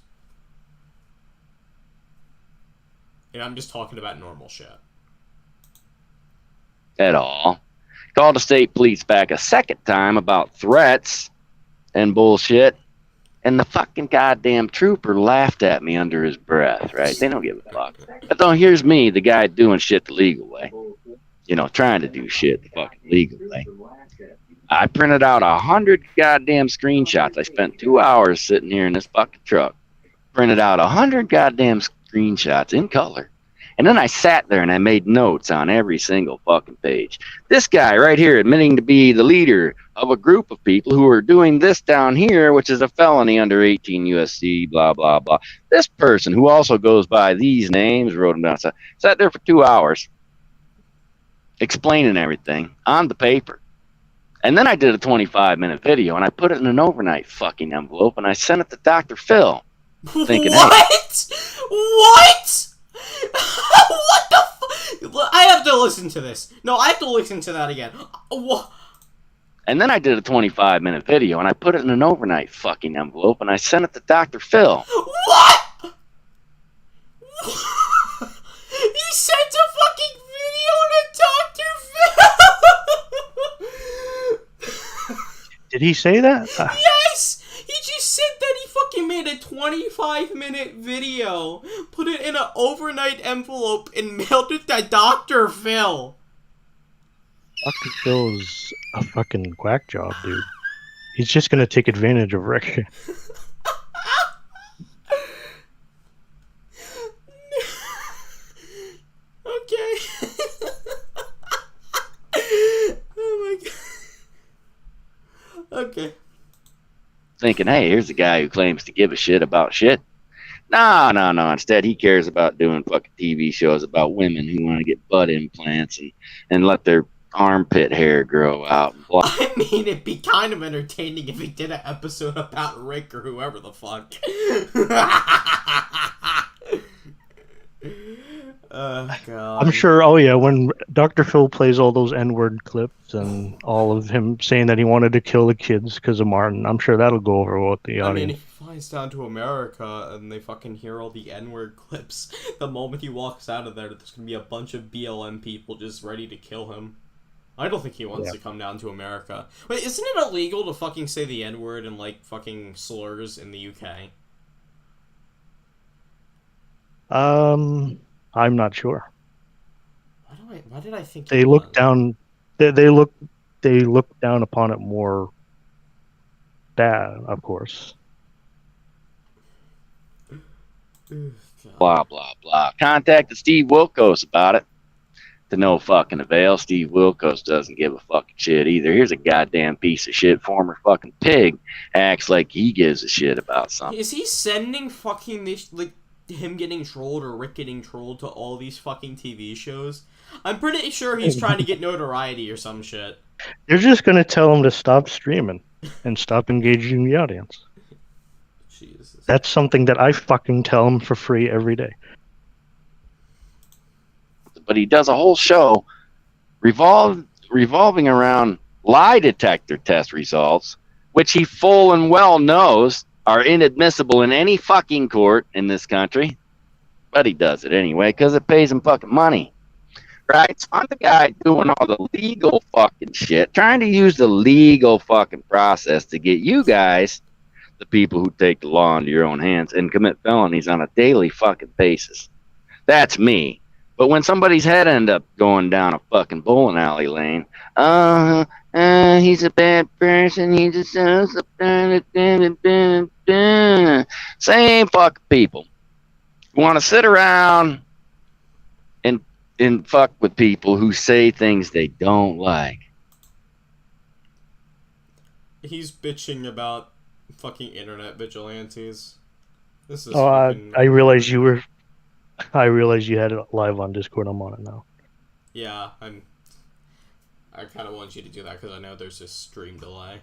And I'm just talking about normal shit. At all. Called the state police back a second time about threats and bullshit, and the fucking goddamn trooper laughed at me under his breath, right? They don't give a fuck. But then here's me, the guy doing shit the legal way. You know, trying to do shit the fucking legal way. I printed out 100 goddamn screenshots. I spent 2 hours sitting here in this fucking truck. Printed out 100 goddamn screenshots in color. And then I sat there and I made notes on every single fucking page. This guy right here admitting to be the leader of a group of people who are doing this down here, which is a felony under 18 USC, blah, blah, blah. This person, who also goes by these names, wrote them down, sat there for 2 hours explaining everything on the paper. And then I did a 25-minute video, and I put it in an overnight fucking envelope, and I sent it to Dr. Phil. Thinking, what? Hey, what? What the I have to listen to this. No, I have to listen to that again. What? And then I did a 25-minute video, and I put it in an overnight fucking envelope, and I sent it to Dr. Phil. What? He sent a fucking video to Dr. Phil! Did he say that? Yes! He just said that he fucking made a 25-minute video, put it in an overnight envelope, and mailed it to Dr. Phil. Dr. Phil's a fucking whack job, dude. He's just gonna take advantage of Rick. Okay. Oh my god. Okay. Thinking, hey, here's a guy who claims to give a shit about shit. No. Instead, he cares about doing fucking TV shows about women who want to get butt implants and let their armpit hair grow out. And blah. I mean, it'd be kind of entertaining if he did an episode about Rick or whoever the fuck. God. I'm sure. Oh yeah, when Dr. Phil plays all those N-word clips and all of him saying that he wanted to kill the kids because of Martin, I'm sure that'll go over with the I audience. mean, if he flies down to America and they fucking hear all the N-word clips, the moment he walks out of there, there's gonna be a bunch of BLM people just ready to kill him. I don't think he wants to come down to America. Wait, isn't it illegal to fucking say the N-word and, like, fucking slurs in the UK? I'm not sure. Why did I think They look down. They look down upon it more. Bad, of course. Blah, blah, blah. Contacted Steve Wilkos about it. To no fucking avail. Steve Wilkos doesn't give a fucking shit either. Here's a goddamn piece of shit. Former fucking pig acts like he gives a shit about something. Is he sending fucking this, like, him getting trolled or Rick getting trolled to all these fucking TV shows? I'm pretty sure he's trying to get notoriety or some shit. They're just gonna tell him to stop streaming and stop engaging the audience. Jesus. That's something that I fucking tell him for free every day. But he does a whole show revolving around lie detector test results, which he full and well knows are inadmissible in any fucking court in this country. But he does it anyway because it pays him fucking money. Right? So I'm the guy doing all the legal fucking shit, trying to use the legal fucking process to get you guys, the people who take the law into your own hands and commit felonies on a daily fucking basis. That's me. But when somebody's head end up going down a fucking bowling alley lane, he's a bad person, he just same fucking people. You want to sit around and fuck with people who say things they don't like. He's bitching about fucking internet vigilantes. This is fucking... I realized you were... I realized you had it live on Discord. I'm on it now. Yeah, I kind of want you to do that because I know there's a stream delay.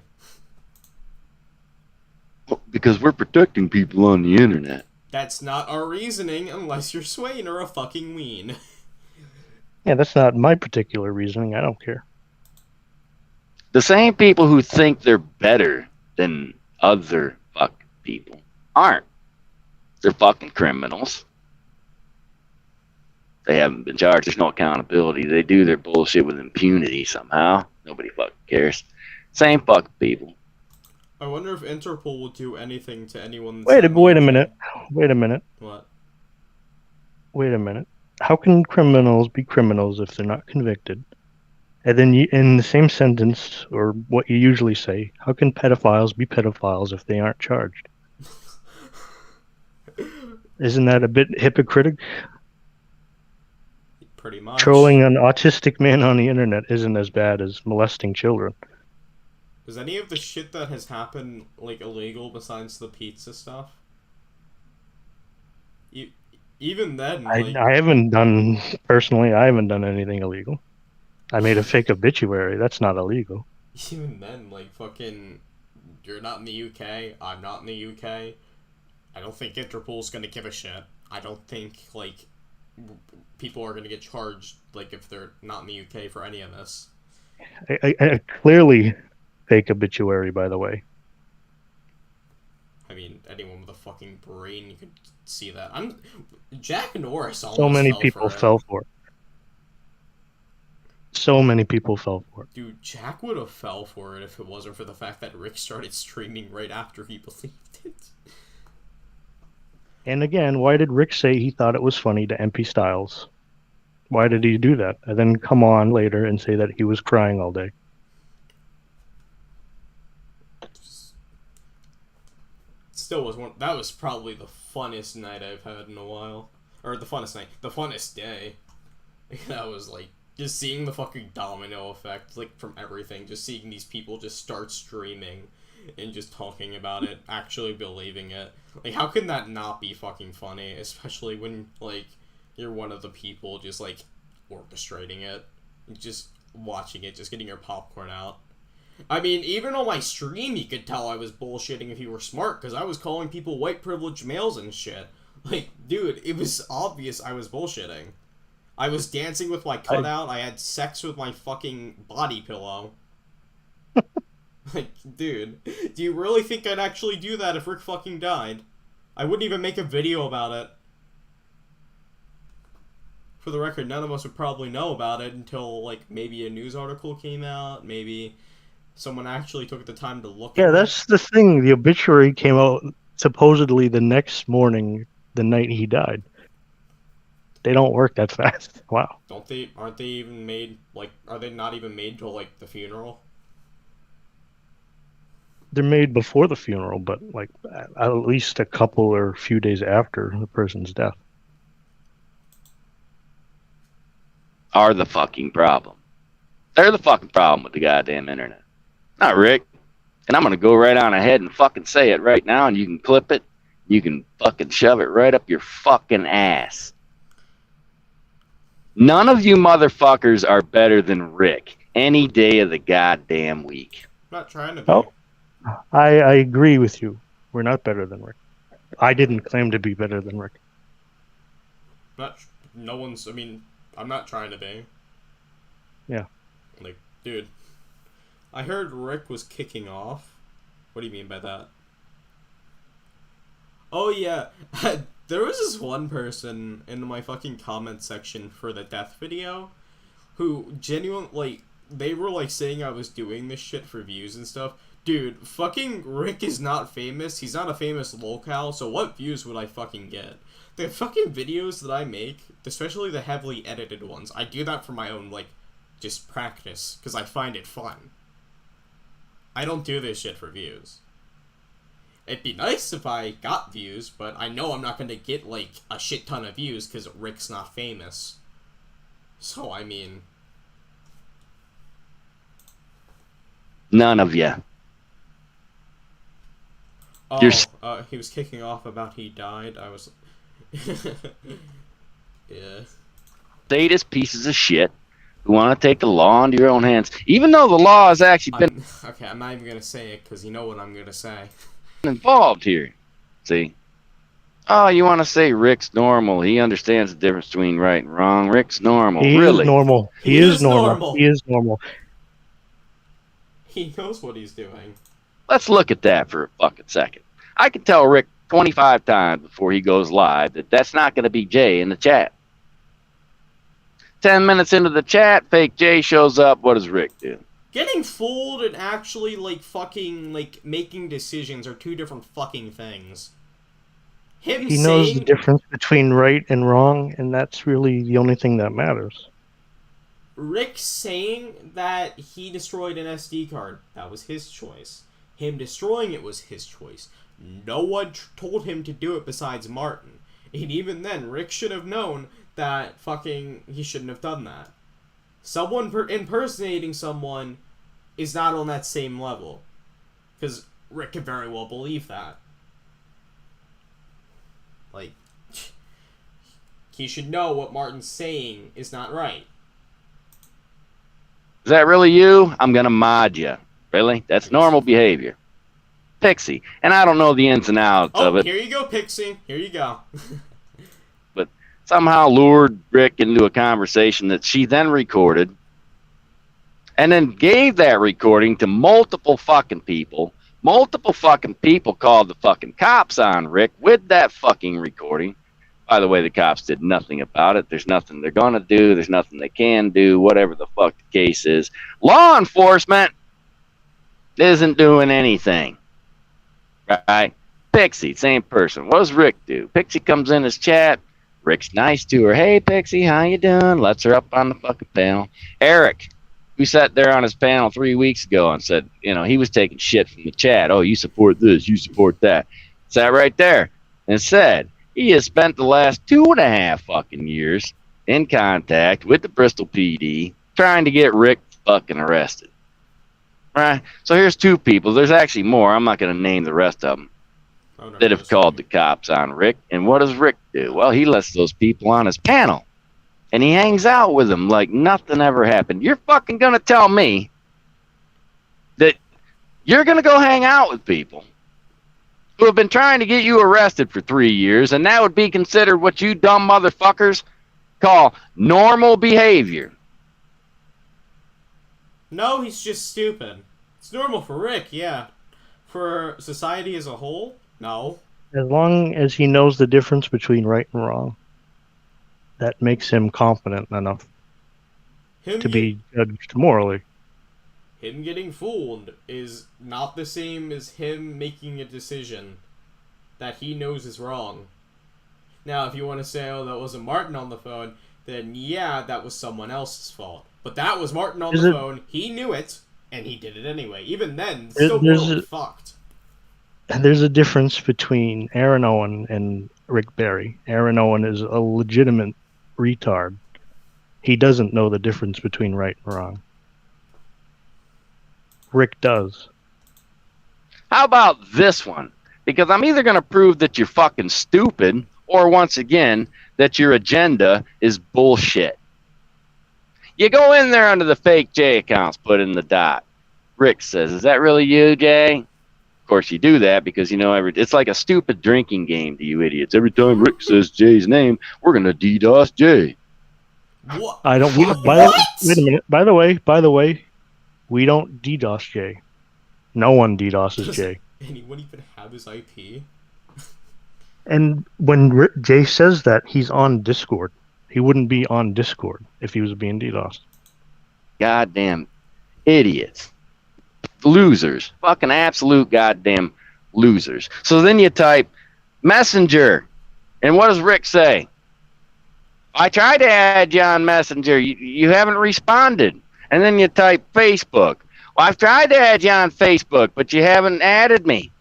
Because we're protecting people on the internet. That's not our reasoning unless you're Swain or a fucking ween. Yeah, that's not my particular reasoning. I don't care. The same people who think they're better than other fucking people aren't. They're fucking criminals. They haven't been charged. There's no accountability. They do their bullshit with impunity somehow. Nobody fucking cares. Same fucking people. I wonder if Interpol will do anything to anyone. Wait a minute. Wait a minute. What? Wait a minute. How can criminals be criminals if they're not convicted? And then you, in the same sentence, or what you usually say, how can pedophiles be pedophiles if they aren't charged? Isn't that a bit hypocritical? Pretty much. Trolling an autistic man on the internet isn't as bad as molesting children. Is any of the shit that has happened, like, illegal besides the pizza stuff? Even then, like... I haven't done, personally, I haven't done anything illegal. I made a fake obituary. That's not illegal. Even then, like, fucking... You're not in the UK. I'm not in the UK. I don't think Interpol's gonna give a shit. I don't think, like... people are going to get charged, like, if they're not in the UK for any of this. I clearly, fake obituary, by the way. I mean, anyone with a fucking brain, you could see that. Jack Norris So almost many fell people for it. fell for it. So many people fell for it. Dude, Jack would have fell for it if it wasn't for the fact that Rick started streaming right after he believed it. And again, why did Rick say he thought it was funny to MP Styles? Why did he do that? And then come on later and say that he was crying all day. Still was one. That was probably the funnest night I've had in a while, or the funnest night, the funnest day. That was like just seeing the fucking domino effect, like from everything. Just seeing these people just start streaming and just talking about it, actually believing it. Like, how can that not be fucking funny? Especially when like you're one of the people just like orchestrating it, just watching it, just getting your popcorn out. I mean, even on my stream, you could tell I was bullshitting if you were smart, because I was calling people white privileged males and shit. Like, dude, it was obvious I was bullshitting. I was dancing with my cutout, I had sex with my fucking body pillow. Like, dude, do you really think I'd actually do that if Rick fucking died? I wouldn't even make a video about it. For the record, none of us would probably know about it until, like, maybe a news article came out, maybe someone actually took the time to look Yeah, at that's the thing. The obituary came out supposedly the next morning, the night he died. They don't work that fast. Wow. Aren't they even made, like, are they not even made till, like, the funeral? They're made before the funeral, but like at least a couple or a few days after the person's death. Are the fucking problem. They're the fucking problem with the goddamn internet. Not Rick. And I'm going to go right on ahead and fucking say it right now, and you can clip it. You can fucking shove it right up your fucking ass. None of you motherfuckers are better than Rick any day of the goddamn week. I'm not trying to be. Oh, I agree with you. We're not better than Rick. I didn't claim to be better than Rick. No one's, I mean, I'm not trying to be. Yeah. Like, dude, I heard Rick was kicking off. What do you mean by that? Oh, yeah. There was this one person in my fucking comment section for the death video who genuinely, like, they were, like, saying I was doing this shit for views and stuff. Dude, fucking Rick is not famous. He's not a famous locale, so what views would I fucking get? The fucking videos that I make, especially the heavily edited ones, I do that for my own, like, just practice, because I find it fun. I don't do this shit for views. It'd be nice if I got views, but I know I'm not going to get, like, a shit ton of views because Rick's not famous. So, I mean... None of you. Oh, he was kicking off about he died. I was... Yeah. Sadist pieces of shit who want to take the law into your own hands, even though the law has actually been okay, I'm not even going to say it because you know what I'm going to say. Involved here. See? Oh, you want to say Rick's normal. He understands the difference between right and wrong. Rick's normal. He really? Is normal. He is normal. He is normal. He knows what he's doing. Let's look at that for a fucking second. I can tell Rick 25 times before he goes live that that's not going to be Jay in the chat. 10 minutes into the chat, fake Jay shows up. What does Rick do? Getting fooled and actually, like, fucking, like, making decisions are two different fucking things. He knows the difference between right and wrong, and that's really the only thing that matters. Rick saying that he destroyed an SD card, that was his choice. Him destroying it was his choice. No one told him to do it besides Martin. And even then, Rick should have known that fucking he shouldn't have done that. Someone impersonating someone is not on that same level. Because Rick could very well believe that. Like, he should know what Martin's saying is not right. Is that really you? I'm going to mod you. Really? That's normal behavior. Pixie. And I don't know the ins and outs of it. Here you go, Pixie. Here you go. But somehow lured Rick into a conversation that she then recorded and then gave that recording to multiple fucking people. Multiple fucking people called the fucking cops on Rick with that fucking recording. By the way, the cops did nothing about it. There's nothing they're going to do. There's nothing they can do, whatever the fuck the case is. Law enforcement isn't doing anything. Right? Pixie, same person. What does Rick do? Pixie comes in his chat. Rick's nice to her. Hey, Pixie, how you doing? Lets her up on the fucking panel. Eric, who sat there on his panel 3 weeks ago and said, he was taking shit from the chat. Oh, you support this, you support that. Sat right there and said, he has spent the last 2.5 fucking years in contact with the Bristol PD trying to get Rick fucking arrested. Right? So here's 2 people. There's actually more. I'm not going to name the rest of them that have called the cops on Rick. And what does Rick do? Well, he lets those people on his panel. And he hangs out with them like nothing ever happened. You're fucking going to tell me that you're going to go hang out with people who have been trying to get you arrested for 3 years, and that would be considered what you dumb motherfuckers call normal behavior. No, he's just stupid. It's normal for Rick, yeah. For society as a whole, no. As long as he knows the difference between right and wrong, that makes him competent enough to be judged morally. Him getting fooled is not the same as him making a decision that he knows is wrong. Now, if you want to say, oh, that wasn't Martin on the phone, then yeah, that was someone else's fault. But that was Martin on the phone. He knew it, and he did it anyway. Even then, still morally fucked. There's a difference between Aaron Owen and Rick Barry. Aaron Owen is a legitimate retard. He doesn't know the difference between right and wrong. Rick does. How about this one? Because I'm either going to prove that you're fucking stupid, or once again, that your agenda is bullshit. You go in there under the fake J accounts, put in the dot. Rick says, is that really you, Jay? Of course, you do that because, it's like a stupid drinking game to you idiots. Every time Rick says Jay's name, we're going to DDoS Jay. What? I don't. Wait a minute. By the way, we don't DDoS Jay. No one DDoSes Jay. Anyone even have his IP? And when Jay says that, he's on Discord. He wouldn't be on Discord if he was being DDoSed. Goddamn idiots. Losers. Fucking absolute goddamn losers. So then you type Messenger. And what does Rick say? I tried to add you on Messenger. You haven't responded. And then you type Facebook. Well, I've tried to add you on Facebook, but you haven't added me.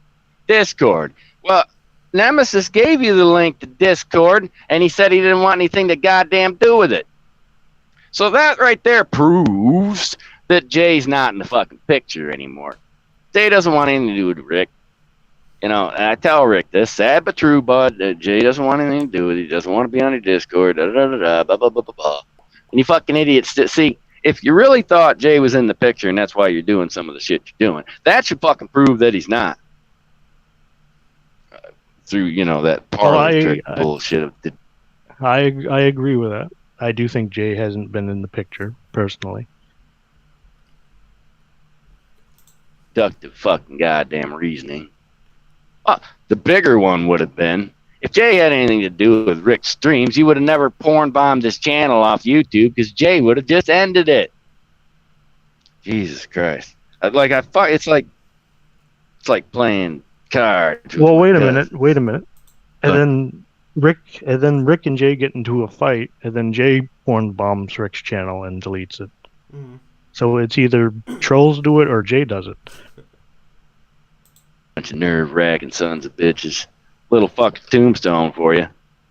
Discord. Well, Nemesis gave you the link to Discord, and he said he didn't want anything to goddamn do with it. So that right there proves that Jay's not in the fucking picture anymore. Jay doesn't want anything to do with Rick. And I tell Rick this, sad but true, bud, that Jay doesn't want anything to do with it. He doesn't want to be on your Discord, blah, blah, blah, blah, blah. And you fucking idiots, see, if you really thought Jay was in the picture and that's why you're doing some of the shit you're doing, that should fucking prove that he's not. Through, that parlor trick bullshit. I agree with that. I do think Jay hasn't been in the picture, personally. Deductive fucking goddamn reasoning. The bigger one would have been, if Jay had anything to do with Rick's streams, he would have never porn bombed his channel off YouTube because Jay would have just ended it. Jesus Christ. It's like playing cards. Well, wait a minute. And then Rick and Jay get into a fight, and then Jay porn bombs Rick's channel and deletes it. Mm-hmm. So it's either trolls do it or Jay does it. Bunch of nerve-wracking sons of bitches. Little fucking tombstone for you.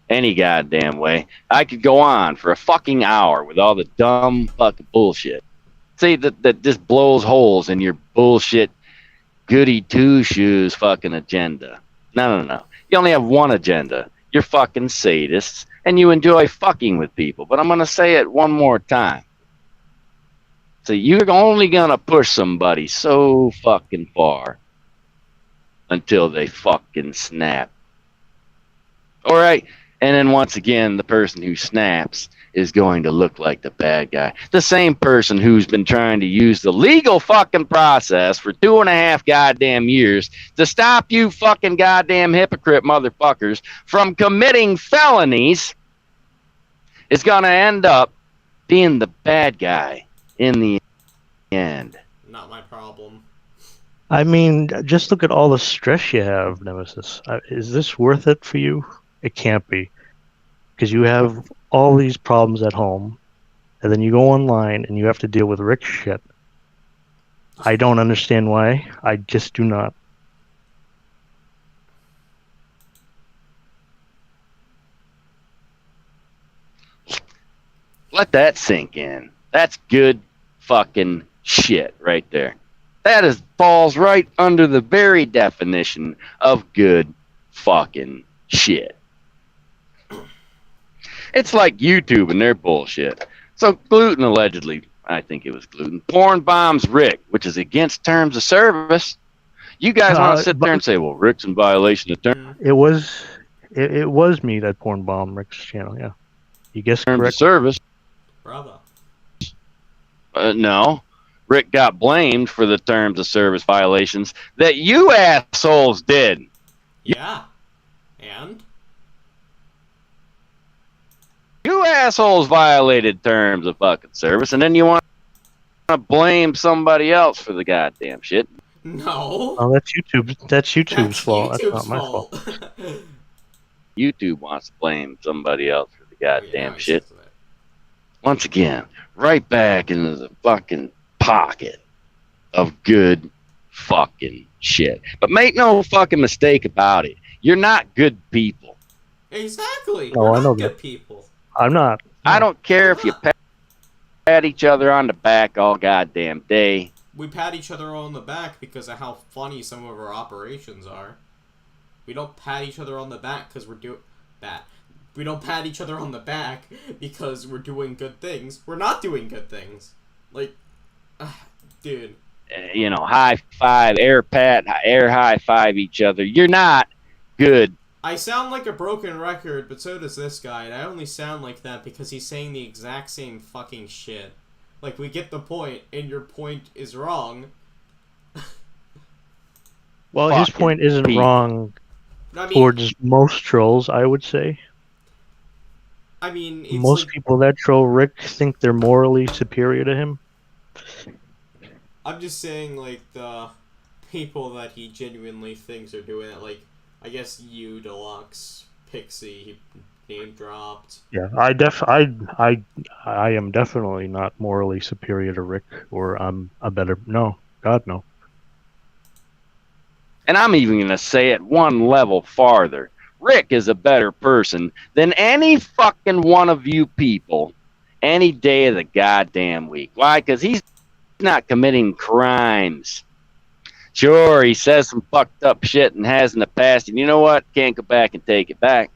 Any goddamn way. I could go on for a fucking hour with all the dumb fucking bullshit. See, that just blows holes in your bullshit goody two-shoes fucking agenda. No. You only have one agenda. You're fucking sadists, and you enjoy fucking with people. But I'm going to say it one more time. So you're only going to push somebody so fucking far until they fucking snap. All right. And then once again, the person who snaps is going to look like the bad guy. The same person who's been trying to use the legal fucking process for 2.5 goddamn years to stop you fucking goddamn hypocrite motherfuckers from committing felonies is going to end up being the bad guy in the end. Not my problem. I mean, just look at all the stress you have, Nemesis. Is this worth it for you? It can't be. Because you have all these problems at home, and then you go online and you have to deal with Rick's shit. I don't understand why. I just do not. Let that sink in. That's good fucking shit right there. That falls right under the very definition of good fucking shit. It's like YouTube and their bullshit. So Gluten allegedly, I think it was Gluten, porn bombs Rick, which is against terms of service. You guys want to sit there and say, well, Rick's in violation of terms It was me that porn bombed Rick's channel, yeah. You guessed of correct. service. Bravo. No. Rick got blamed for the terms of service violations that you assholes did. Yeah. And? You assholes violated terms of fucking service, and then you want to blame somebody else for the goddamn shit. No. Oh, that's YouTube. That's YouTube's fault. YouTube's That's not my fault. YouTube wants to blame somebody else for the goddamn now shit. he says it. Once again, right back into the fucking pocket of good fucking shit. But make no fucking mistake about it. You're not good people. Exactly. Oh, We're I know not good that. people. I'm not. I don't care if you pat each other on the back all goddamn day. We pat each other on the back because of how funny some of our operations are. We don't pat each other on the back because we're doing that. We don't pat each other on the back because we're doing good things. We're not doing good things. Like, dude. You know, high five, air high five each other. You're not good. I sound like a broken record, but so does this guy, and I only sound like that because he's saying the exact same fucking shit. Like, we get the point, and your point is wrong. Well, his Fucking point isn't people. wrong I mean, towards most trolls, I would say. it's Most like, people that troll Rick think they're morally superior to him. I'm just saying, like, the people that he genuinely thinks are doing it, like, I guess you, Deluxe, Pixie, he name dropped. Yeah, I am definitely not morally superior to Rick, or I'm a better. No, God no. And I'm even going to say it one level farther. Rick is a better person than any fucking one of you people any day of the goddamn week. Why? Because he's not committing crimes. Sure, he says some fucked up shit and has in the past, and you know what? Can't go back and take it back.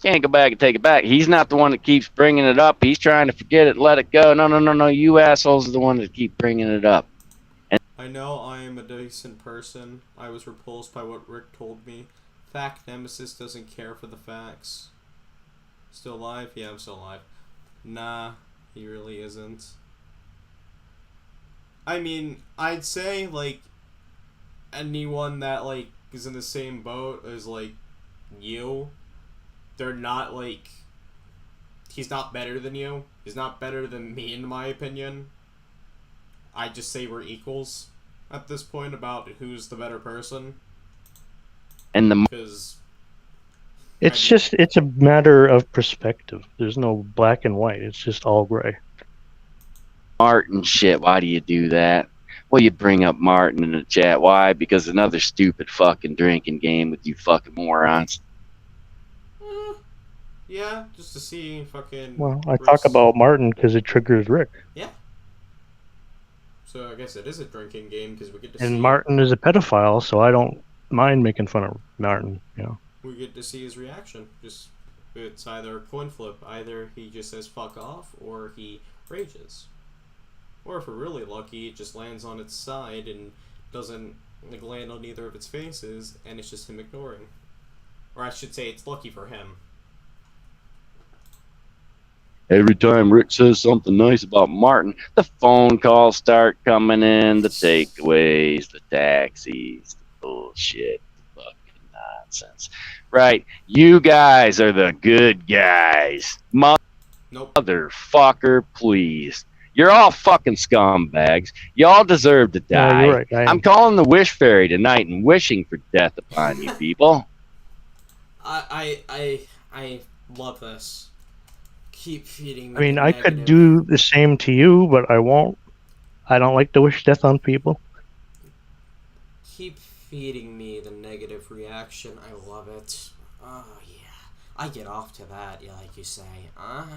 Can't go back and take it back. He's not the one that keeps bringing it up. He's trying to forget it, let it go. No. You assholes are the one that keep bringing it up. I know I am a decent person. I was repulsed by what Rick told me. Fact Nemesis doesn't care for the facts. Still alive? Yeah, I'm still alive. Nah, he really isn't. I mean, I'd say, like, anyone that, like, is in the same boat as, like, you, they're not, like, he's not better than you. He's not better than me, in my opinion. I just say we're equals at this point about who's the better person. And the Because It's a matter of perspective. There's no black and white. It's just all gray. Martin shit, why do you do that? Well, you bring up Martin in the chat. Why? Because another stupid fucking drinking game with you fucking morons. yeah, just to see fucking. Well, I Rick's- talk about Martin because it triggers Rick, Yeah. So I guess it is a drinking game because we get to see. and Martin is a pedophile, so I don't mind making fun of Martin. You know. We get to see his reaction. Just it's either a coin flip. Either he just says "fuck off" or he rages. Or if we're really lucky, it just lands on its side and doesn't like land on either of its faces, and it's just him ignoring. Or I should say, it's lucky for him. Every time Rick says something nice about Martin, the phone calls start coming in, the takeaways, the taxis, the bullshit, the fucking nonsense. Right? You guys are the good guys. Nope. Motherfucker, please. You're all fucking scumbags. Y'all deserve to Yeah, you're die. right. I I'm am. calling the Wish Fairy tonight and wishing for death upon you people. I love this. Keep feeding I me mean, the I could negative. do the same to you, but I won't. I don't like to wish death on people. Keep feeding me the negative reaction. I love it. Oh yeah, I get off to that. Yeah, like you say. I'm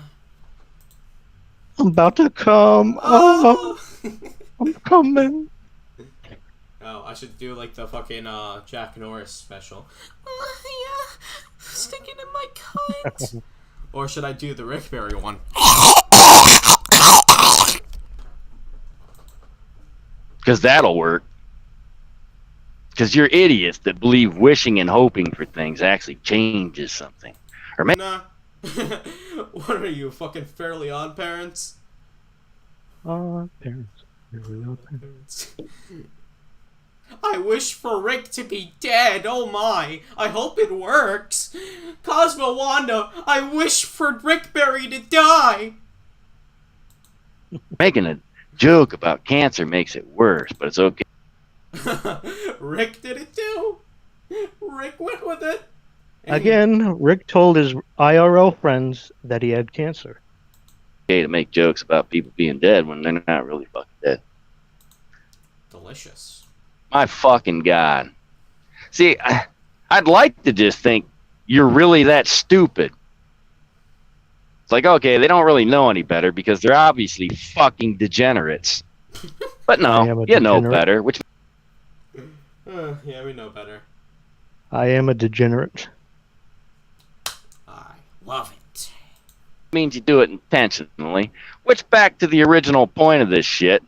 about to come. Oh, Oh. I'm coming. Oh, I should do like the fucking Jack Norris special. Yeah, sticking in my cunt. Or should I do the Rick Barry one? Because that'll work. Because you're idiots that believe wishing and hoping for things actually changes something. Or maybe Nah. What are you, fucking Fairly Odd Parents? Oh, parents. Really old parents. I wish for Rick to be dead. Oh my. I hope it works. Cosmo Wanda, I wish for Rick Barry to die. making a joke about cancer makes it worse, but it's okay Rick did it too. Rick went with it. Again, Rick told his IRL friends that he had cancer. to make jokes about people being dead when they're not really fucking dead. Delicious. My fucking God. See, I'd like to just think you're really that stupid. It's like, okay, they don't really know any better because they're obviously fucking degenerates. But I am no, a you know degenerate. better, which Yeah, we know better. I am a degenerate. I love it. means you do it intentionally. Which, back to the original point of this shit,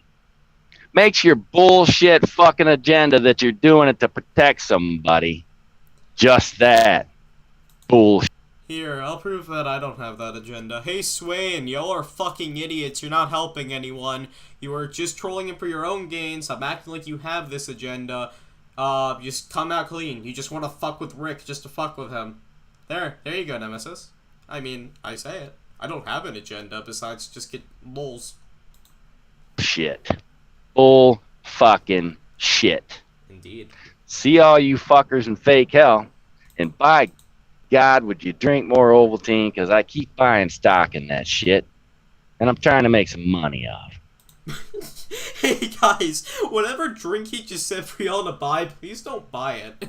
makes your bullshit fucking agenda that you're doing it to protect somebody just that. Bullshit. Here, I'll prove that I don't have that agenda. Hey, Swain, y'all are fucking idiots. You're not helping anyone. You are just trolling him for your own gains. I'm acting like you have this agenda. Just come out clean. You just want to fuck with Rick just to fuck with him. There you go, Nemesis. I mean, I say it. I don't have an agenda besides just get lols. Shit. Bull fucking shit. Indeed. See all you fuckers in fake hell, and by God, would you drink more Ovaltine? Because I keep buying stock in that shit, and I'm trying to make some money off. Hey guys, whatever drink he just said for y'all to buy, please don't buy it.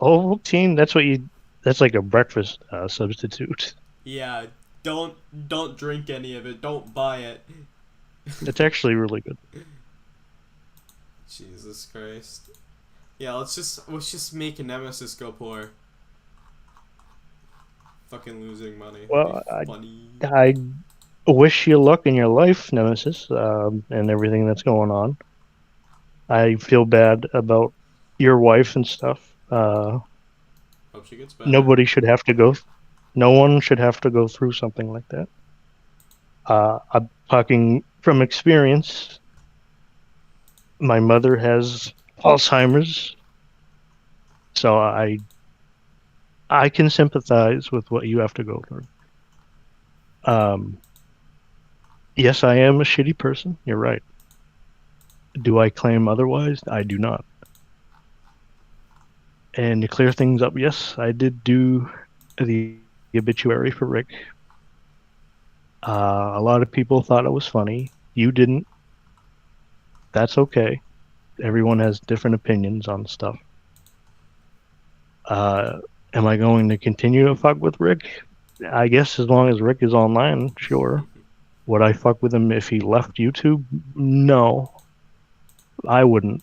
Ovaltine, that's like a breakfast substitute. Yeah, don't drink any of it. Don't buy it. It's actually really good. Jesus Christ. Yeah, let's just make a Nemesis go poor. Fucking losing money. Well, Funny. I wish you luck in your life, Nemesis, and everything that's going on. I feel bad about your wife and stuff. Hope she gets better. Nobody should have to go. No one should have to go through something like that. I'm talking from experience. My mother has Alzheimer's, so I can sympathize with what you have to go through. Yes, I am a shitty person. You're right. Do I claim otherwise? I do not. And to clear things up, yes, I did do the obituary for Rick. A lot of people thought it was funny. You didn't. That's okay. Everyone has different opinions on stuff. Am I going to continue to fuck with Rick? I guess as long as Rick is online, sure. Would I fuck with him if he left YouTube? No. I wouldn't.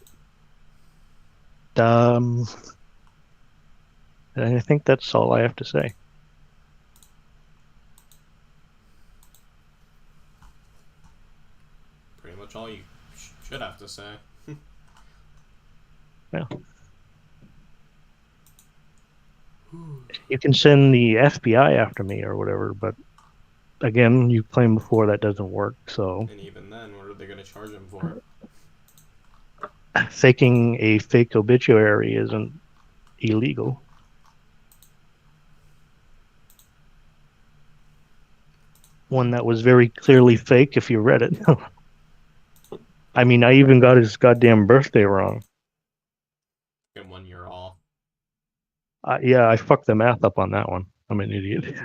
And I think that's all I have to say. Pretty much all you should have to say. Yeah. You can send the FBI after me or whatever, but again, you claimed before that doesn't work. So And even then, what are they gonna charge him for? faking a fake obituary isn't illegal. One that was very clearly fake if you read it. I mean, I even got his goddamn birthday wrong. And 1 year off. Yeah, I fucked the math up on that one. I'm an idiot.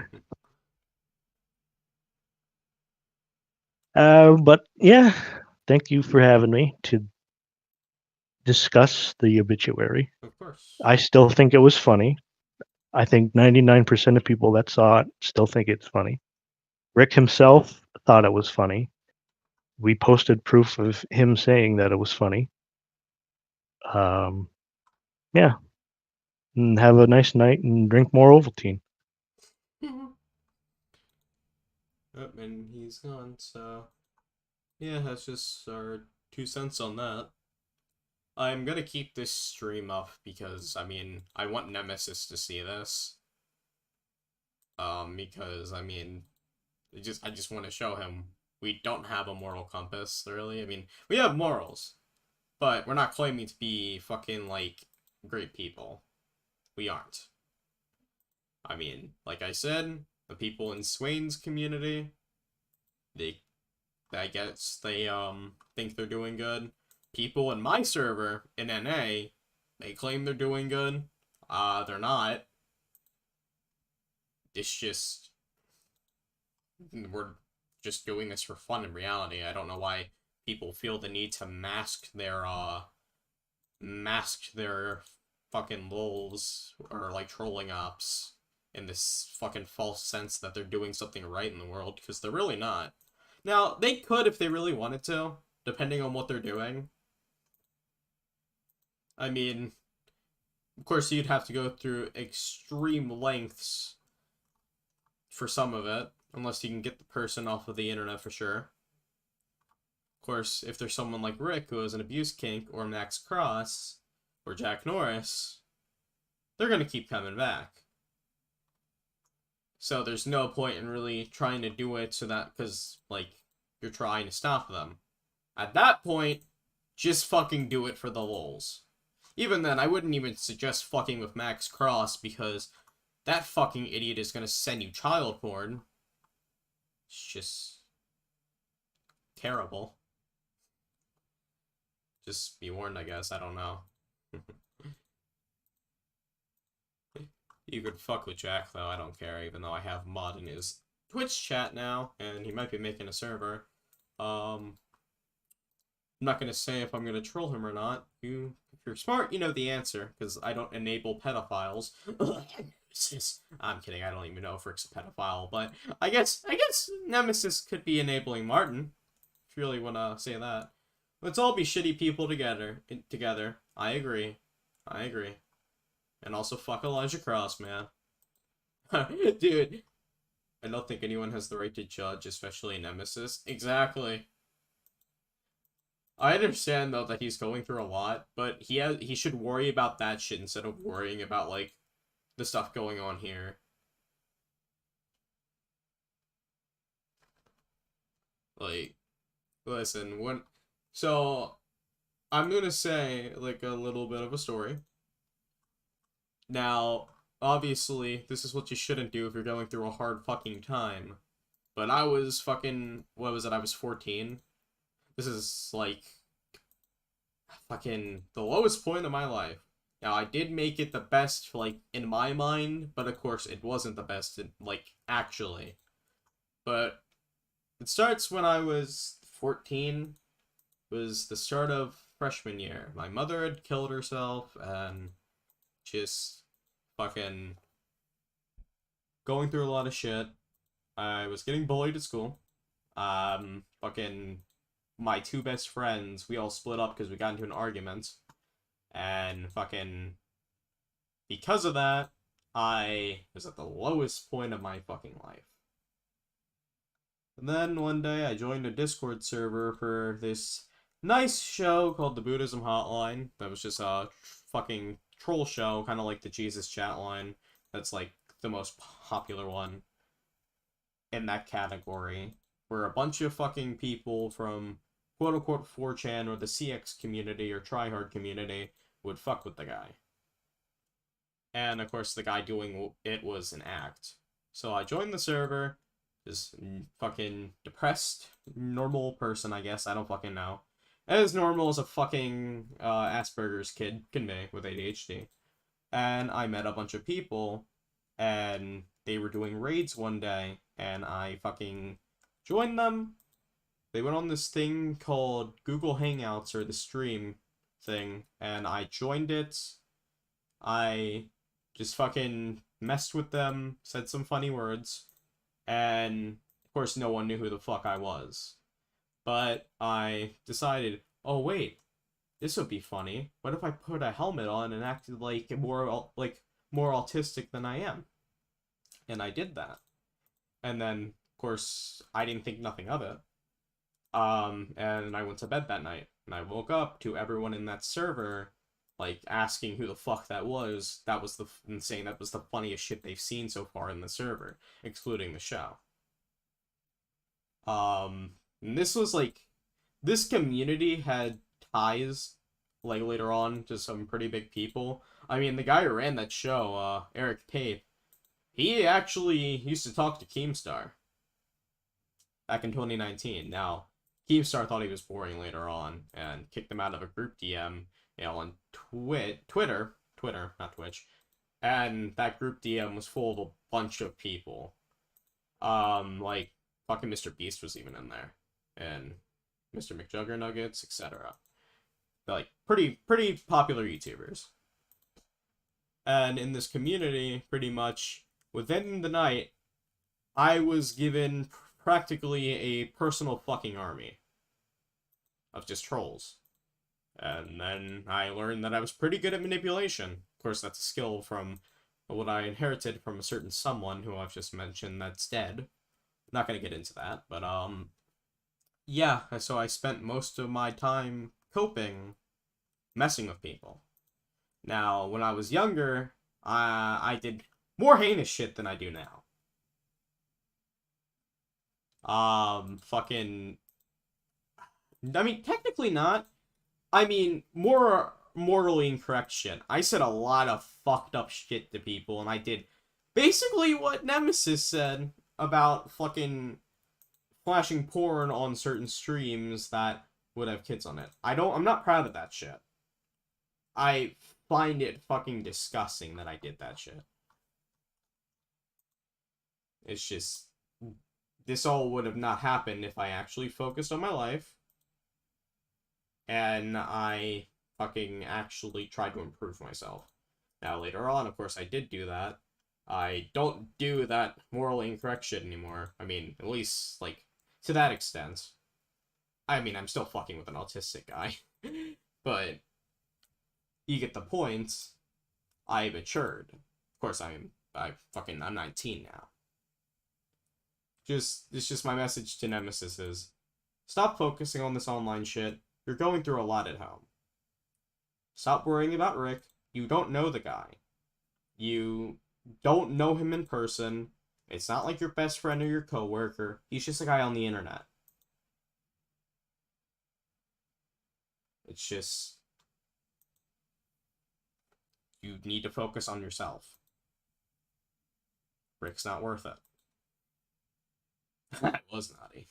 But yeah, thank you for having me to discuss the obituary. Of course. I still think it was funny. I think 99% of people that saw it still think it's funny. Rick himself thought it was funny. We posted proof of him saying that it was funny. Yeah, and have a nice night and drink more Ovaltine. Yep, and he's gone, so yeah, that's just our 2 cents on that. I'm gonna keep this stream up because I mean I want Nemesis to see this. Because I mean I just want to show him we don't have a moral compass, really. I mean, we have morals, but we're not claiming to be fucking like great people. We aren't. I mean, like I said, the people in Swain's community, they I guess they think they're doing good. People in my server in NA, they claim they're doing good. They're not. It's just we're just doing this for fun in reality. I don't know why people feel the need to mask their fucking lulz or like trolling ops in this fucking false sense that they're doing something right in the world, because they're really not. Now, they could if they really wanted to, depending on what they're doing. I mean, of course, you'd have to go through extreme lengths for some of it, unless you can get the person off of the internet for sure. Of course, if there's someone like Rick who has an abuse kink, or Max Cross, or Jack Norris, they're gonna keep coming back. So there's no point in really trying to do it so that, because, like, you're trying to stop them. At that point, just fucking do it for the lulz. Even then, I wouldn't even suggest fucking with Max Cross, because that fucking idiot is gonna send you child porn. It's just terrible. Just be warned, I guess. I don't know. You could fuck with Jack, though. I don't care, even though I have mod in his Twitch chat now, and he might be making a server. I'm not gonna say if I'm gonna troll him or not. If you're smart, you know the answer, because I don't enable pedophiles. I'm kidding. I don't even know if Rick's a pedophile, but I guess Nemesis could be enabling Martin. If you really wanna say that. Let's all be shitty people together. I agree. And also fuck Elijah Cross, man. Dude, I don't think anyone has the right to judge, especially Nemesis. Exactly. I understand though that he's going through a lot, but he should worry about that shit instead of worrying about like the stuff going on here. Like, listen, so I'm gonna say like a little bit of a story. Now, obviously, this is what you shouldn't do if you're going through a hard fucking time. But I was fucking, what was it? I was 14. This is like fucking the lowest point of my life. Now, I did make it the best, like, in my mind, but of course, it wasn't the best, like, actually. But it starts when I was 14. It was the start of freshman year. My mother had killed herself, and just fucking going through a lot of shit. I was getting bullied at school. Fucking my two best friends, we all split up because we got into an argument. And fucking because of that, I was at the lowest point of my fucking life. And then one day I joined a Discord server for this nice show called the Buddhism Hotline. That was just a fucking troll show, kind of like the Jesus chat line. That's like the most popular one. in that category, where a bunch of fucking people from quote-unquote 4chan or the CX community or tryhard community would fuck with the guy. And, of course, the guy doing it was an act. So I joined the server, just fucking depressed, normal person, I guess, I don't fucking know. As normal as a fucking Asperger's kid can be with ADHD. And I met a bunch of people, and they were doing raids one day, and I fucking joined them. They went on this thing called Google Hangouts, or the stream thing, and I joined it. I just fucking messed with them, said some funny words, and of course no one knew who the fuck I was. But I decided, oh wait, this would be funny. What if I put a helmet on and acted like more autistic than I am? And I did that. And then, of course, I didn't think nothing of it. And I went to bed that night, and I woke up to everyone in that server, like, asking who the fuck that was. And saying that was the funniest shit they've seen so far in the server, excluding the show. And this was, like, this community had ties, like, later on to some pretty big people. I mean, the guy who ran that show, Eric Pape, he actually used to talk to Keemstar back in 2019. Now, Keemstar thought he was boring later on and kicked him out of a group DM, on Twitter, not Twitch. And that group DM was full of a bunch of people. Like, fucking Mr. Beast was even in there. And Mr. McJuggernuggets, etc. Like, pretty popular YouTubers. And in this community, pretty much, within the night, I was given practically a personal fucking army of just trolls. And then I learned that I was pretty good at manipulation. Of course, that's a skill from what I inherited from a certain someone who I've just mentioned that's dead. Not gonna get into that, but, yeah, so I spent most of my time coping, messing with people. Now, when I was younger, I did more heinous shit than I do now. Fucking... I mean, technically not. I mean, more morally incorrect shit. I said a lot of fucked up shit to people, and I did basically what Nemesis said about fucking flashing porn on certain streams that would have kids on it. I'm not proud of that shit. I find it fucking disgusting that I did that shit. It's just, this all would have not happened if I actually focused on my life. And I fucking actually tried to improve myself. Now, later on, of course, I did do that. I don't do that morally incorrect shit anymore. I mean, at least, like, to that extent. I mean, I'm still fucking with an autistic guy. But you get the point. I matured. Of course, I'm 19 now. It's just my message to Nemesis is, stop focusing on this online shit. You're going through a lot at home. Stop worrying about Rick. You don't know the guy. You don't know him in person. It's not like your best friend or your coworker. He's just a guy on the internet. It's just, you need to focus on yourself. Rick's not worth it. That was naughty.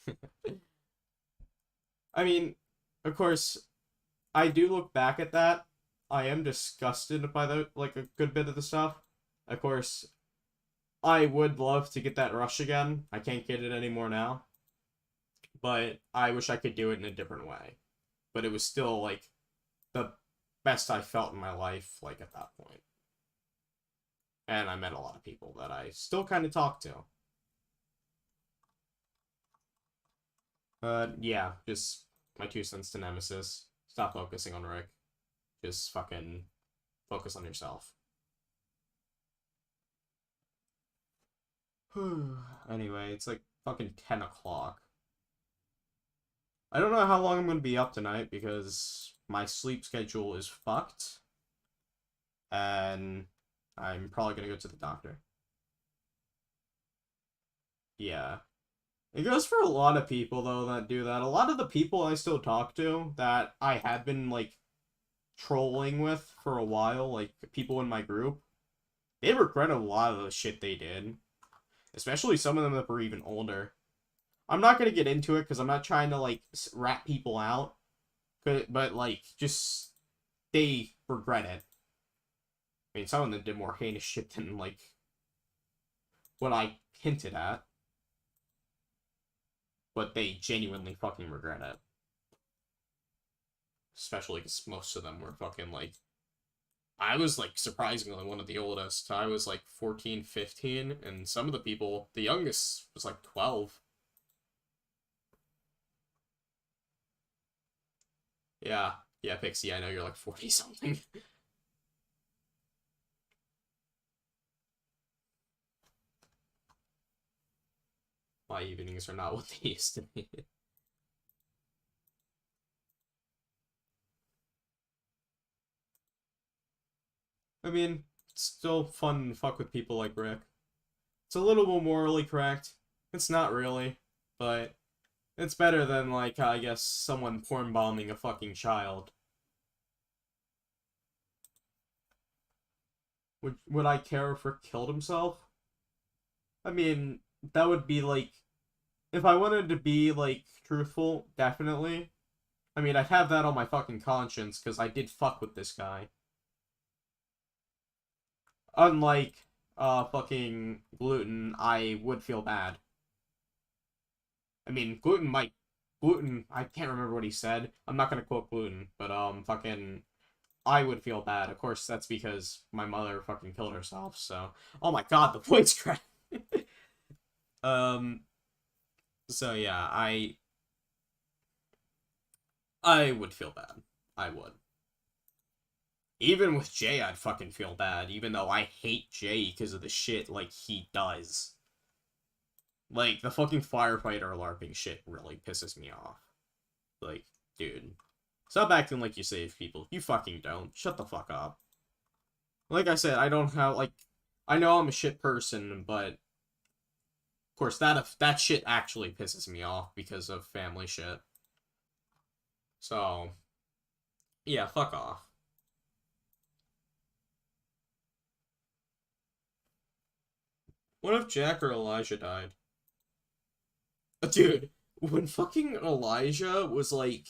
I mean, of course, I do look back at that. I am disgusted by a good bit of the stuff. Of course, I would love to get that rush again. I can't get it anymore now. But I wish I could do it in a different way. But it was still, like, the best I felt in my life, like, at that point. And I met a lot of people that I still kind of talk to. Yeah, just my 2 cents to Nemesis. Stop focusing on Rick. Just fucking focus on yourself. Anyway, it's like fucking 10 o'clock. I don't know how long I'm gonna be up tonight because my sleep schedule is fucked. And I'm probably gonna go to the doctor. Yeah. It goes for a lot of people, though, that do that. A lot of the people I still talk to that I had been, like, trolling with for a while, like, people in my group, they regret a lot of the shit they did. Especially some of them that were even older. I'm not gonna get into it, because I'm not trying to, like, rat people out. But, like, just, they regret it. I mean, some of them did more heinous shit than, like, what I hinted at. But they genuinely fucking regret it. Especially because most of them were fucking, like... I was, like, surprisingly one of the oldest. I was, like, 14, 15, and some of the people... The youngest was, like, 12. Yeah. Yeah, Pixie, I know you're, like, 40-something. My evenings are not what they used to be. I mean, it's still fun to fuck with people like Rick. It's a little more morally correct. It's not really, but it's better than, like, I guess, someone porn bombing a fucking child. Would I care if Rick killed himself? I mean, that would be, like, if I wanted to be, like, truthful, definitely. I mean, I'd have that on my fucking conscience, because I did fuck with this guy. Unlike, fucking Gluten, I would feel bad. I mean, Gluten, I can't remember what he said. I'm not gonna quote Gluten, but, fucking, I would feel bad. Of course, that's because my mother fucking killed herself, so. Oh my god, the voice crack! um, so yeah, I would feel bad. I would. Even with Jay, I'd fucking feel bad, even though I hate Jay because of the shit, like, he does. Like, the fucking firefighter LARPing shit really pisses me off. Like, dude. Stop acting like you save people. You fucking don't. Shut the fuck up. Like I said, I don't have, like... I know I'm a shit person, but... Of course, that shit actually pisses me off because of family shit. So... Yeah, fuck off. What if Jack or Elijah died? Dude, when fucking Elijah was, like...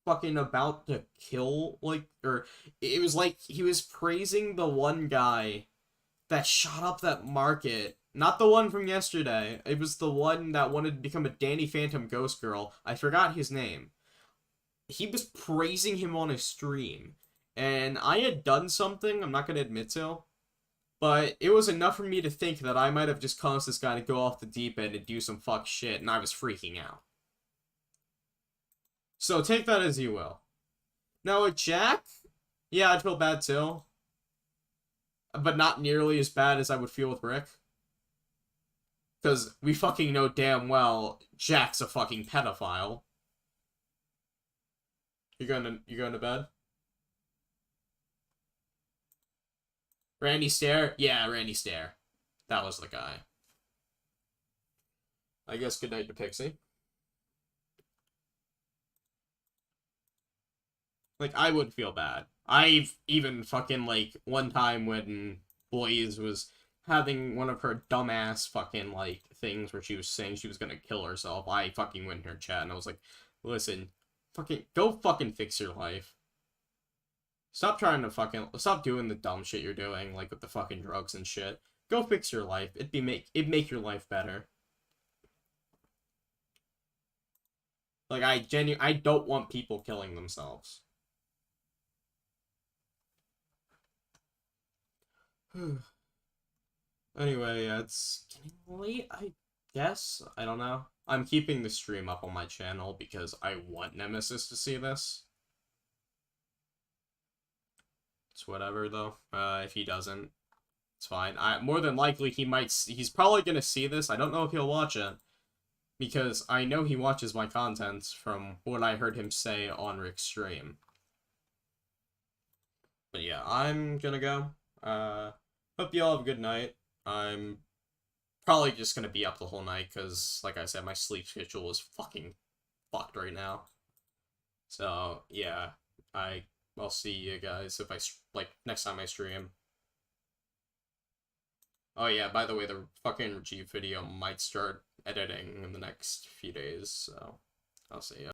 fucking about to kill, like, or it was like he was praising the one guy that shot up that market. Not the one from yesterday. It was the one that wanted to become a Danny Phantom Ghost Girl. I forgot his name. He was praising him on his stream. And I had done something, I'm not going to admit to, but it was enough for me to think that I might have just caused this guy to go off the deep end and do some fuck shit, and I was freaking out. So take that as you will. Now with Jack, yeah, I'd feel bad too. But not nearly as bad as I would feel with Rick. Because we fucking know damn well Jack's a fucking pedophile. You going to bed? Randy Stair? Yeah, Randy Stair. That was the guy. I guess good night to Pixie. Like, I would feel bad. I've even fucking, like, one time when Blaze was having one of her dumbass fucking, like, things where she was saying she was gonna kill herself, I fucking went in her chat and I was like, listen, go fucking fix your life. Stop trying to stop doing the dumb shit you're doing, like, with the fucking drugs and shit. Go fix your life. It'd make your life better. Like, I don't want people killing themselves. Anyway, it's getting late, I guess? I don't know. I'm keeping the stream up on my channel because I want Nemesis to see this. It's whatever, though. If he doesn't, it's fine. More than likely, he's probably gonna see this. I don't know if he'll watch it. Because I know he watches my content from what I heard him say on Rick's stream. But yeah, I'm gonna go. Hope you all have a good night. I'm probably just gonna be up the whole night because, like I said, my sleep schedule is fucking fucked right now. So yeah, I'll see you guys if like next time I stream. Oh yeah, by the way, the fucking Rajiv video might start editing in the next few days, so I'll see ya.